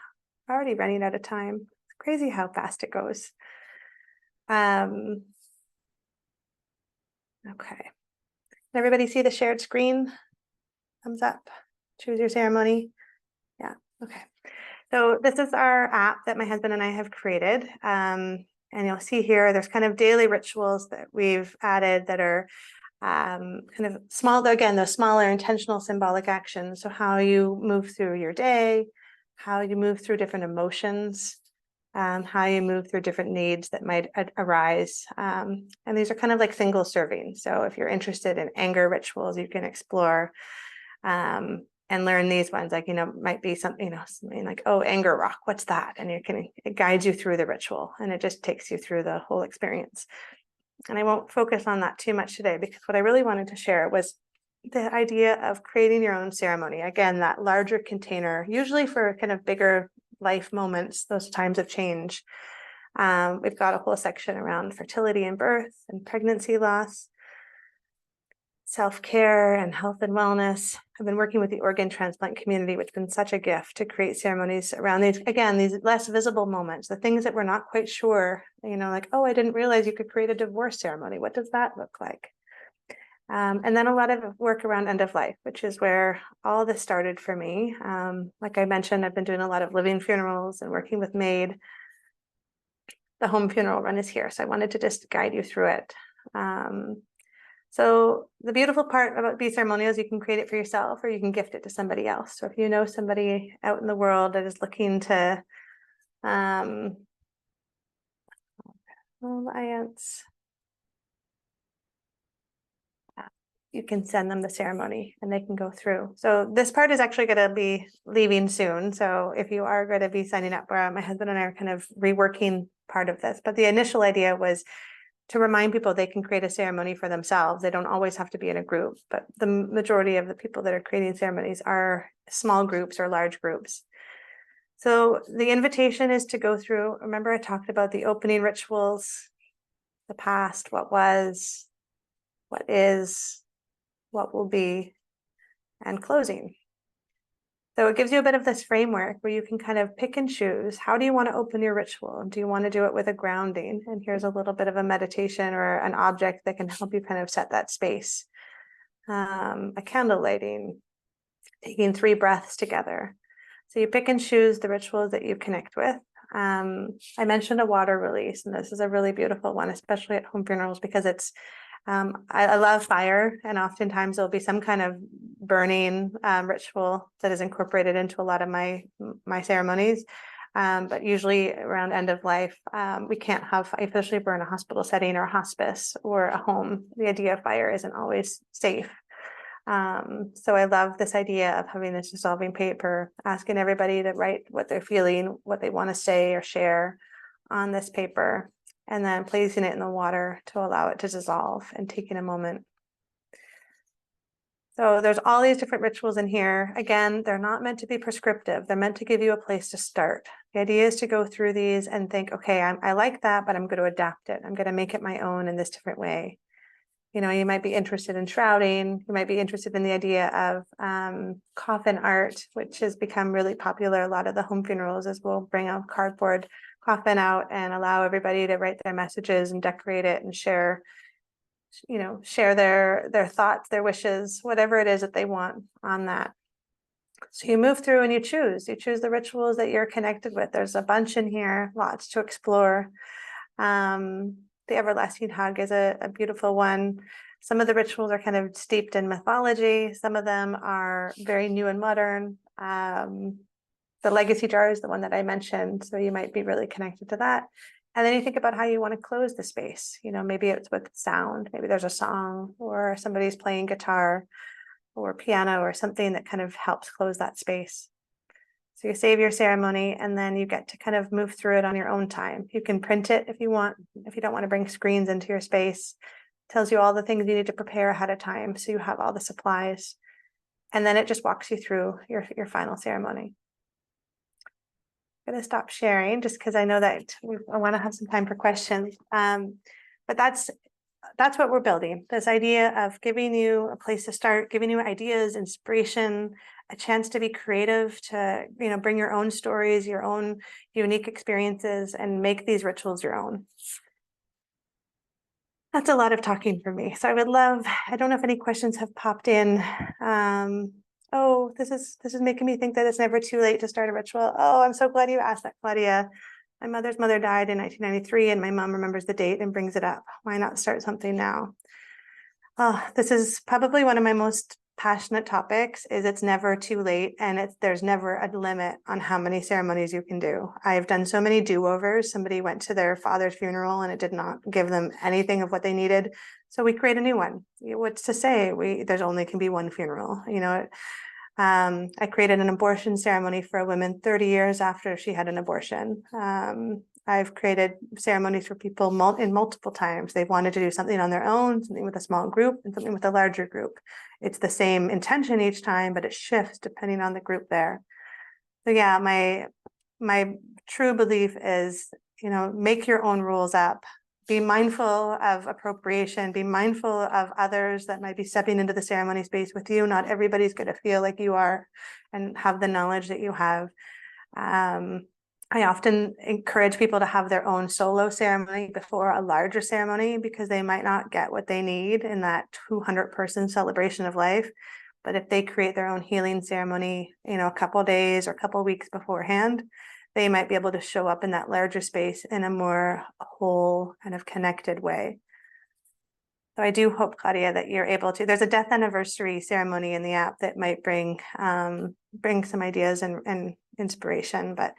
already running out of time. It's crazy how fast it goes. Okay. Can everybody see the shared screen? Thumbs up. Choose your ceremony. Yeah, okay. So this is our app that my husband and I have created. And you'll see here, there's kind of daily rituals that we've added that are kind of small, again, those smaller intentional symbolic actions. So how you move through your day, how you move through different emotions, how you move through different needs that might arise. And these are kind of like single serving. So if you're interested in anger rituals, you can explore and learn these ones, like, you know, might be something, you know, something like, oh, anger rock, what's that? And it guides you through the ritual, and it just takes you through the whole experience. And I won't focus on that too much today, because what I really wanted to share was the idea of creating your own ceremony. Again, that larger container, usually for kind of bigger life moments, those times of change. We've got a whole section around fertility and birth and pregnancy loss, self-care and health and wellness. I've been working with the organ transplant community, which has been such a gift to create ceremonies around these, again, these less visible moments, the things that we're not quite sure, you know, like, oh, I didn't realize you could create a divorce ceremony. What does that look like? And then a lot of work around end of life, which is where all this started for me. Like I mentioned, I've been doing a lot of living funerals and working with MAID. The home funeral run is here, so I wanted to just guide you through it. So the beautiful part about Be Ceremonial is you can create it for yourself, or you can gift it to somebody else. So if you know somebody out in the world that is looking to alliance, you can send them the ceremony and they can go through. So this part is actually going to be leaving soon. So if you are going to be signing up, my husband and I are kind of reworking part of this. But the initial idea was to remind people they can create a ceremony for themselves. They don't always have to be in a group, but the majority of the people that are creating ceremonies are small groups or large groups. So the invitation is to go through, remember I talked about the opening rituals, the past, what was, what is, what will be, and closing. So it gives you a bit of this framework where you can kind of pick and choose. How do you want to open your ritual? Do you want to do it with a grounding? And here's a little bit of a meditation or an object that can help you kind of set that space. A candle lighting, taking 3 breaths together. So you pick and choose the rituals that you connect with. I mentioned a water release, and this is a really beautiful one, especially at home funerals, because it's I love fire, and oftentimes there'll be some kind of burning ritual that is incorporated into a lot of my ceremonies. But usually around end of life, we can't have, especially if we're in a hospital setting or a hospice or a home, the idea of fire isn't always safe. So I love this idea of having this dissolving paper, asking everybody to write what they're feeling, what they want to say or share on this paper, and then placing it in the water to allow it to dissolve and taking a moment. So there's all these different rituals in here. Again, they're not meant to be prescriptive. They're meant to give you a place to start. The idea is to go through these and think, okay, I like that, but I'm going to adapt it. I'm going to make it my own in this different way. You know, you might be interested in shrouding. You might be interested in the idea of coffin art, which has become really popular. A lot of the home funerals is we'll bring a cardboard coffin out and allow everybody to write their messages and decorate it and share, you know, share their thoughts, their wishes, whatever it is that they want on that. So you move through and you choose the rituals that you're connected with. There's a bunch in here, lots to explore. The everlasting hug is a beautiful one. Some of the rituals are kind of steeped in mythology. Some of them are very new and modern. The legacy jar is the one that I mentioned, so you might be really connected to that. And then you think about how you want to close the space. You know, maybe it's with sound, maybe there's a song or somebody's playing guitar or piano or something that kind of helps close that space. So you save your ceremony and then you get to kind of move through it on your own time. You can print it if you want, if you don't want to bring screens into your space. It tells you all the things you need to prepare ahead of time, so you have all the supplies. And then it just walks you through your final ceremony. I'm going to stop sharing just because I know that I want to have some time for questions. But that's what we're building, this idea of giving you a place to start, giving you ideas, inspiration, a chance to be creative, to, you know, bring your own stories, your own unique experiences, and make these rituals your own. That's a lot of talking for me. So I would love, I don't know if any questions have popped in. Oh, this is making me think that it's never too late to start a ritual. Oh, I'm so glad you asked that, Claudia. My mother's mother died in 1993 and my mom remembers the date and brings it up. Why not start something now? Oh, this is probably one of my most passionate topics. Is it's never too late, and there's never a limit on how many ceremonies you can do. I've done so many do-overs. Somebody went to their father's funeral and it did not give them anything of what they needed, so we create a new one. What's to say there's only can be one funeral, you know? I created an abortion ceremony for a woman 30 years after she had an abortion. I've created ceremonies for people in multiple times. They've wanted to do something on their own, something with a small group, and something with a larger group. It's the same intention each time, but it shifts depending on the group there. So yeah, my true belief is, you know, make your own rules up. Be mindful of appropriation, be mindful of others that might be stepping into the ceremony space with you. Not everybody's going to feel like you are and have the knowledge that you have. I often encourage people to have their own solo ceremony before a larger ceremony, because they might not get what they need in that 200-person celebration of life. But if they create their own healing ceremony, you know, a couple of days or a couple of weeks beforehand, they might be able to show up in that larger space in a more whole kind of connected way. So I do hope, Claudia, that you're able to. There's a death anniversary ceremony in the app that might bring some ideas and inspiration. But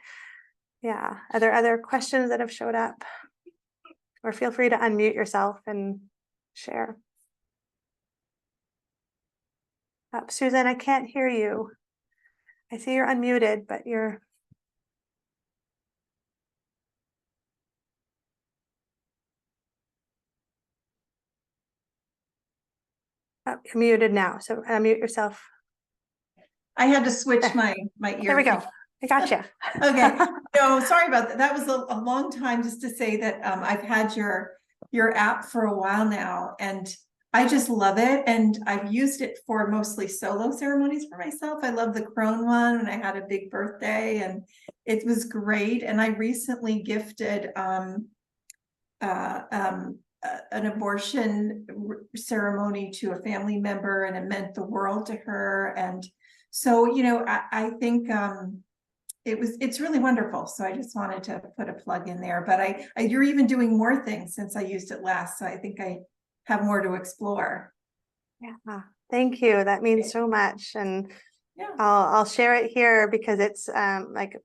yeah, are there other questions that have showed up? Or feel free to unmute yourself and share. Susan, I can't hear you. I see you're unmuted, but you're... Oh, you're muted now, so unmute yourself. I had to switch my ear. There we go. I gotcha. Okay. No, sorry about that. That was a long time just to say that I've had your app for a while now, and I just love it. And I've used it for mostly solo ceremonies for myself. I love the crone one when I had a big birthday, and it was great. And I recently gifted an abortion ceremony to a family member, and it meant the world to her. And so, you know, I think it's really wonderful. So I just wanted to put a plug in there, but you're even doing more things since I used it last. So I think I have more to explore. Yeah, thank you. That means so much. And yeah, I'll share it here because it's like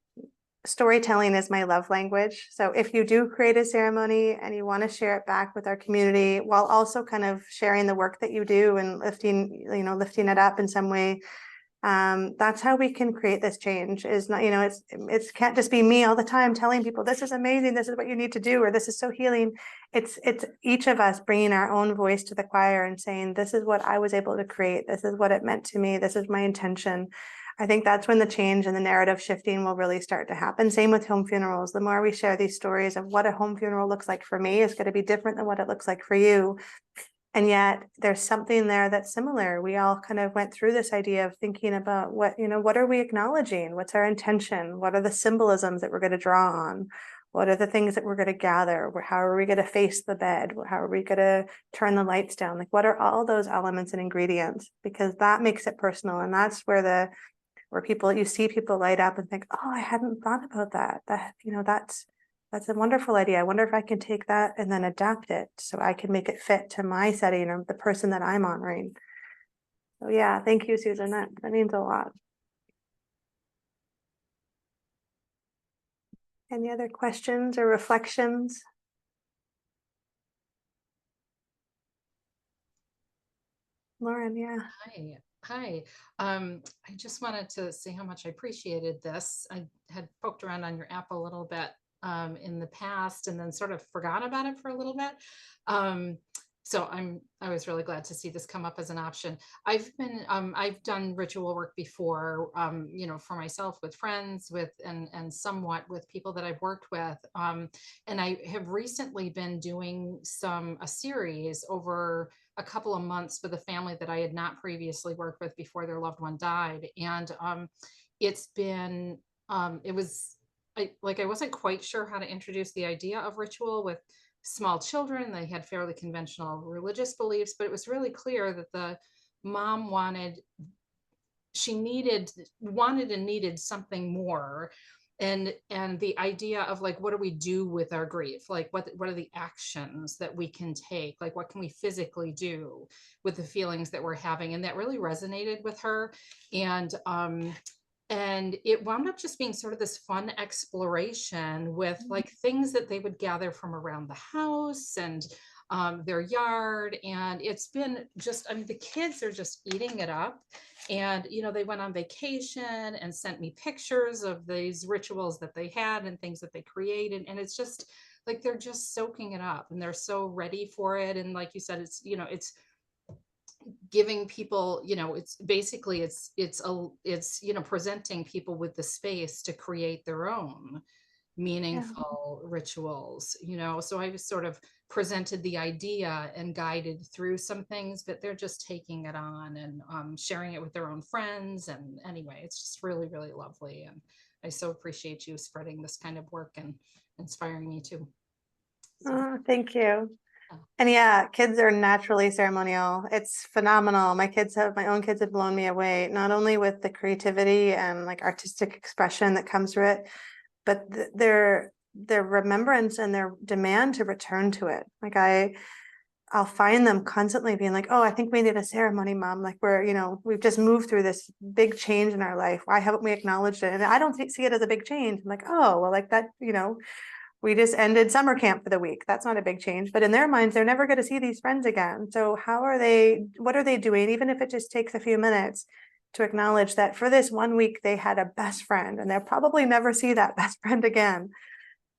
storytelling is my love language. So if you do create a ceremony and you want to share it back with our community while also kind of sharing the work that you do and lifting it up in some way, that's how we can create this change. Is not, you know, it's can't just be me all the time telling people this is amazing, this is what you need to do, or this is so healing. It's each of us bringing our own voice to the choir and saying, this is what I was able to create, this is what it meant to me, this is my intention. I think that's when the change and the narrative shifting will really start to happen. Same with home funerals. The more we share these stories of what a home funeral looks like for me is going to be different than what it looks like for you. And yet there's something there that's similar. We all kind of went through this idea of thinking about what, what are we acknowledging? What's our intention? What are the symbolisms that we're going to draw on? What are the things that we're going to gather? How are we going to face the bed? How are we going to turn the lights down? Like, what are all those elements and ingredients? Because that makes it personal. And that's where people, you see people light up and think, oh, I hadn't thought about that. That's a wonderful idea. I wonder if I can take that and then adapt it so I can make it fit to my setting or the person that I'm honoring. So yeah, thank you, Susan. That means a lot. Any other questions or reflections? Lauren, yeah. Hi. I just wanted to say how much I appreciated this. I had poked around on your app a little bit in the past and then sort of forgot about it for a little bit. So I was really glad to see this come up as an option. I've done ritual work before, for myself with friends and somewhat with people that I've worked with. And I have recently been doing a series over a couple of months with a family that I had not previously worked with before their loved one died. And it's been, I wasn't quite sure how to introduce the idea of ritual with small children. They had fairly conventional religious beliefs, but it was really clear that the mom wanted and needed something more. And the idea of like, what do we do with our grief? Like, what are the actions that we can take? Like, what can we physically do with the feelings that we're having? And that really resonated with her. And it wound up just being sort of this fun exploration with like things that they would gather from around the house and their yard. And it's been just, the kids are just eating it up. And, they went on vacation and sent me pictures of these rituals that they had and things that they created. And it's just like, they're just soaking it up and they're so ready for it. And like you said, it's giving people, it's basically, it's presenting people with the space to create their own meaningful rituals, so I was sort of presented the idea and guided through some things, but they're just taking it on and sharing it with their own friends. And anyway, it's just really, really lovely. And I so appreciate you spreading this kind of work and inspiring me too. Oh, thank you. And yeah, kids are naturally ceremonial. It's phenomenal. My own kids have blown me away, not only with the creativity and like artistic expression that comes through it, but their remembrance and their demand to return to it. Like I'll find them constantly being like, oh, I think we need a ceremony, Mom. Like we've just moved through this big change in our life. Why haven't we acknowledged it? And I don't see it as a big change. I'm like, oh, well, like that, we just ended summer camp for the week. That's not a big change, but in their minds, they're never going to see these friends again. So what are they doing? Even if it just takes a few minutes to acknowledge that for this 1 week, they had a best friend and they'll probably never see that best friend again.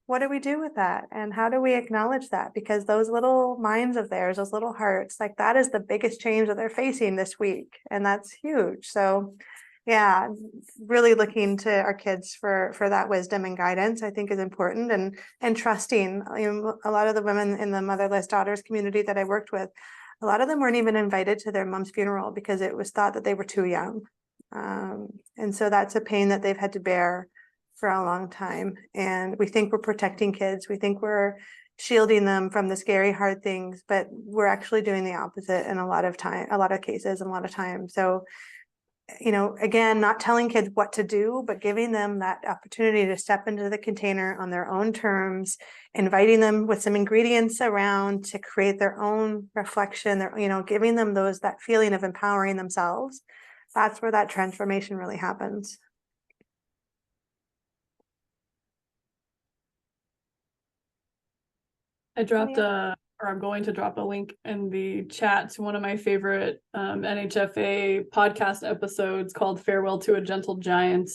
What do we do with that? And how do we acknowledge that? Because those little minds of theirs, those little hearts, like that is the biggest change that they're facing this week. And that's huge. So yeah, really looking to our kids for that wisdom and guidance, I think is important, and trusting. A lot of the women in the motherless daughters community that I worked with, a lot of them weren't even invited to their mom's funeral because it was thought that they were too young. And so that's a pain that they've had to bear for a long time. And we think we're protecting kids. We think we're shielding them from the scary, hard things, but we're actually doing the opposite in a lot of cases and a lot of time. So again, not telling kids what to do, but giving them that opportunity to step into the container on their own terms, inviting them with some ingredients around to create their own reflection, giving them that feeling of empowering themselves. That's where that transformation really happens. I'm going to drop a link in the chat to one of my favorite NHFA podcast episodes called Farewell to a Gentle Giant.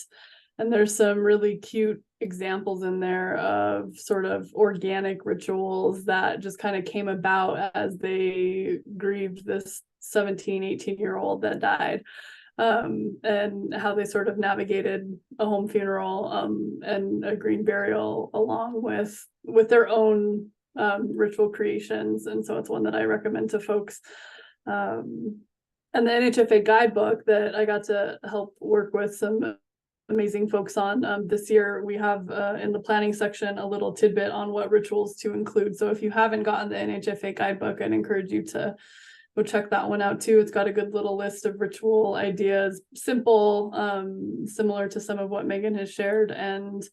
And there's some really cute examples in there of sort of organic rituals that just kind of came about as they grieved this 17, 18-year-old that died. and how they sort of navigated a home funeral and a green burial along with their own ritual creations. And so it's one that I recommend to folks. And the NHFA guidebook that I got to help work with some amazing folks on this year, we have in the planning section a little tidbit on what rituals to include. So if you haven't gotten the NHFA guidebook, I'd encourage you to go check that one out too. It's got a good little list of ritual ideas, simple, similar to some of what Megan has shared. And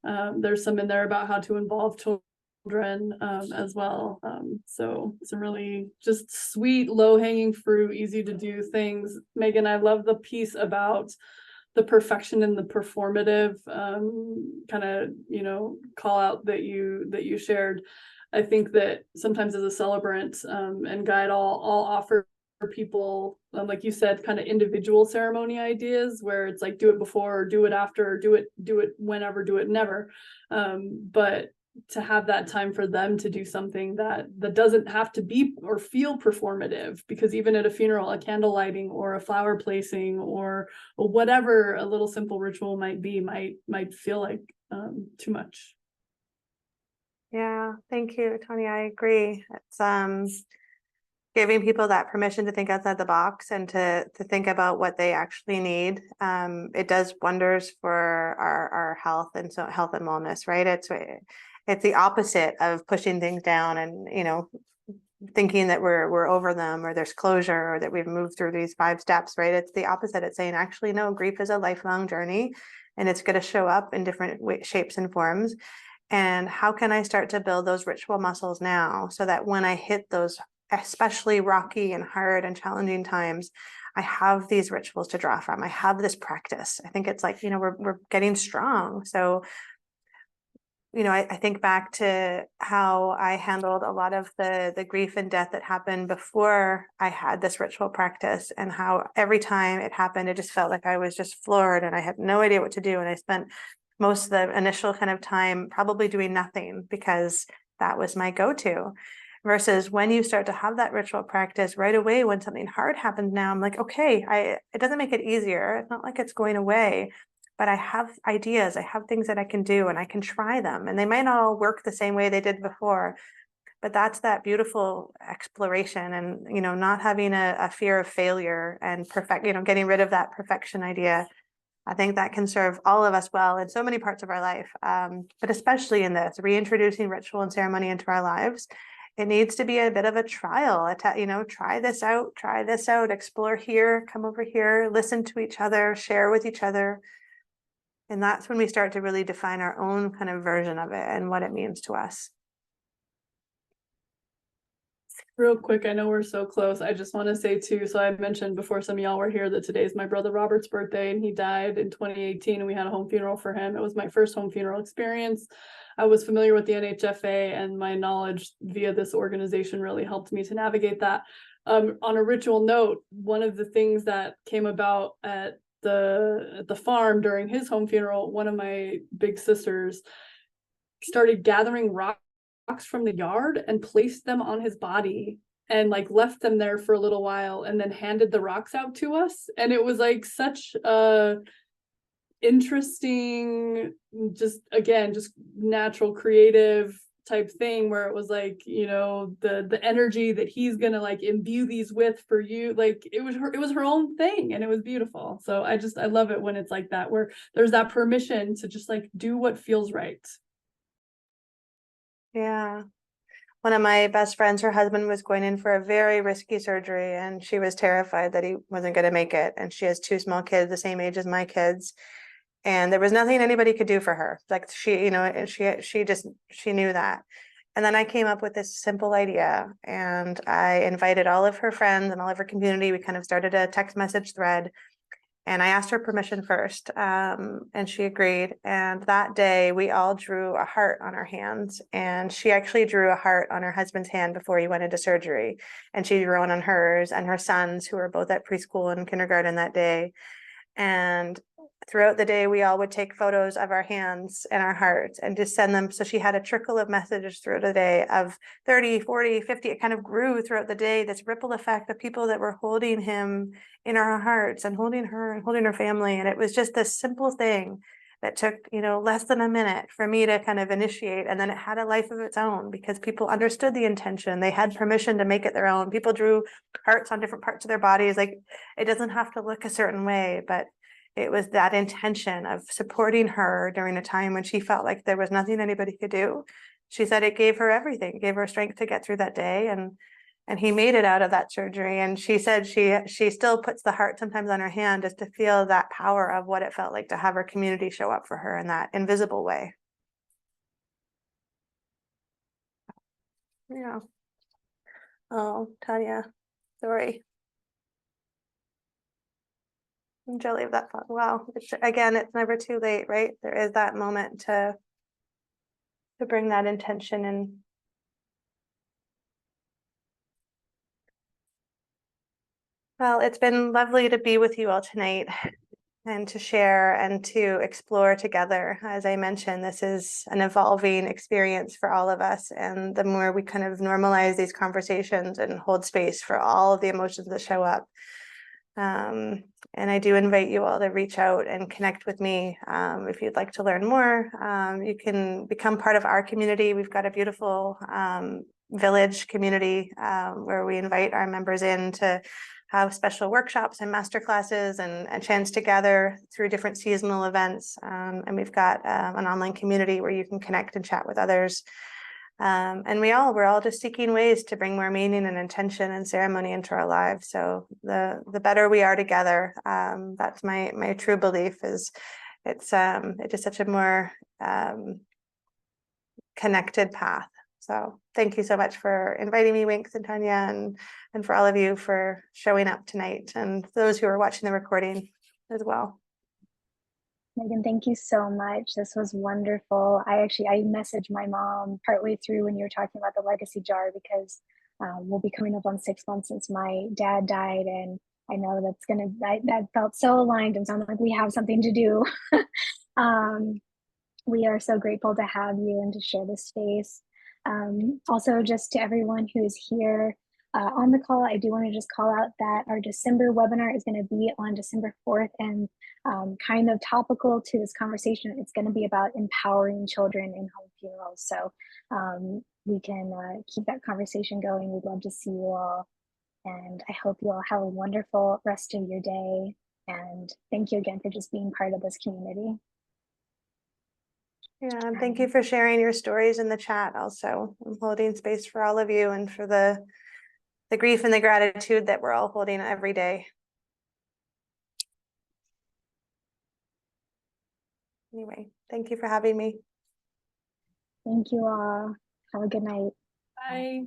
there's some in there about how to involve children as well. So some really just sweet, low-hanging fruit, easy to do things. Megan, I love the piece about the perfection and the performative kind of, call out that you shared. I think that sometimes as a celebrant and guide, I'll offer people, like you said, kind of individual ceremony ideas where it's like, do it before or do it after, or do it whenever, do it never. But to have that time for them to do something that doesn't have to be or feel performative, because even at a funeral, a candle lighting or a flower placing or whatever a little simple ritual might be might feel like too much. Yeah, thank you, Tony. I agree. It's giving people that permission to think outside the box and to think about what they actually need. It does wonders for our health and health and wellness, right? It's the opposite of pushing things down and thinking that we're over them or there's closure or that we've moved through these 5 steps, right? It's the opposite. It's saying, actually, no, grief is a lifelong journey and it's going to show up in different shapes and forms. And how can I start to build those ritual muscles now so that when I hit those especially rocky and hard and challenging times, I have these rituals to draw from. I have this practice. I think it's like, we're getting strong. So, I think back to how I handled a lot of the grief and death that happened before I had this ritual practice, and how every time it happened, it just felt like I was just floored and I had no idea what to do. And I spent most of the initial kind of time probably doing nothing because that was my go-to. Versus when you start to have that ritual practice right away, when something hard happens now, I'm like, okay, it doesn't make it easier. It's not like it's going away, but I have ideas. I have things that I can do and I can try them. And they might not all work the same way they did before, but that's that beautiful exploration and, not having a fear of failure and getting rid of that perfection idea. I think that can serve all of us well in so many parts of our life, but especially in this, reintroducing ritual and ceremony into our lives. It needs to be a bit of a trial, try this out, explore here, come over here, listen to each other, share with each other. And that's when we start to really define our own kind of version of it and what it means to us. Real quick, I know we're so close. I just want to say too, so I mentioned before some of y'all were here that today's my brother Robert's birthday, and he died in 2018, and we had a home funeral for him. It was my first home funeral experience. I was familiar with the NHFA, and my knowledge via this organization really helped me to navigate that. On a ritual note, one of the things that came about at the farm during his home funeral, one of my big sisters started gathering rocks from the yard and placed them on his body and left them there for a little while and then handed the rocks out to us. And it was such a interesting, just natural creative type thing where it was the energy that he's gonna imbue these with for you. It was her own thing, and it was beautiful. So I love it when it's like that, where there's that permission to just do what feels right. Yeah. One of my best friends, her husband was going in for a very risky surgery, and she was terrified that he wasn't going to make it. And she has 2 small kids, the same age as my kids. And there was nothing anybody could do for her. She knew that. And then I came up with this simple idea, and I invited all of her friends and all of her community. We kind of started a text message thread. And I asked her permission first, and she agreed. And that day we all drew a heart on our hands, and she actually drew a heart on her husband's hand before he went into surgery. And she drew one on hers and her sons, who were both at preschool and kindergarten that day. And throughout the day, we all would take photos of our hands and our hearts and just send them. So she had a trickle of messages throughout the day of 30, 40, 50. It kind of grew throughout the day, this ripple effect of people that were holding him in our hearts and holding her and holding her family. And it was just this simple thing that took, less than a minute for me to kind of initiate. And then it had a life of its own because people understood the intention. They had permission to make it their own. People drew hearts on different parts of their bodies. Like, it doesn't have to look a certain way, but it was that intention of supporting her during a time when she felt like there was nothing anybody could do. She said it gave her everything, gave her strength to get through that day. And he made it out of that surgery. And she said she still puts the heart sometimes on her hand just to feel that power of what it felt like to have her community show up for her in that invisible way. Yeah. Oh, Tanya, sorry. Jelly of that thought. Wow. Again, it's never too late, right? There is that moment to bring that intention in. Well, it's been lovely to be with you all tonight and to share and to explore together. As I mentioned, this is an evolving experience for all of us. And the more we kind of normalize these conversations and hold space for all of the emotions that show up. And I do invite you all to reach out and connect with me. If you'd like to learn more, you can become part of our community. We've got a beautiful village community where we invite our members in to have special workshops and masterclasses and a chance to gather through different seasonal events. And we've got an online community where you can connect and chat with others. And we're all just seeking ways to bring more meaning and intention and ceremony into our lives. So the better we are together, that's my true belief is it's just such a more connected path. So thank you so much for inviting me, Winks and Tanya, and for all of you for showing up tonight, and those who are watching the recording as well. Megan, thank you so much. This was wonderful. I messaged my mom partway through when you were talking about the legacy jar because we'll be coming up on 6 months since my dad died, and I know that felt so aligned and sounded like we have something to do. We are so grateful to have you and to share this space. Also, just to everyone who is here on the call, I do want to just call out that our December webinar is going to be on December 4th, and kind of topical to this conversation, it's going to be about empowering children in home funerals. So we can keep that conversation going. We'd love to see you all. And I hope you all have a wonderful rest of your day. And thank you again for just being part of this community. Yeah, and thank you for sharing your stories in the chat also. I'm holding space for all of you and for the grief and the gratitude that we're all holding every day. Anyway, thank you for having me. Thank you all. Have a good night. Bye.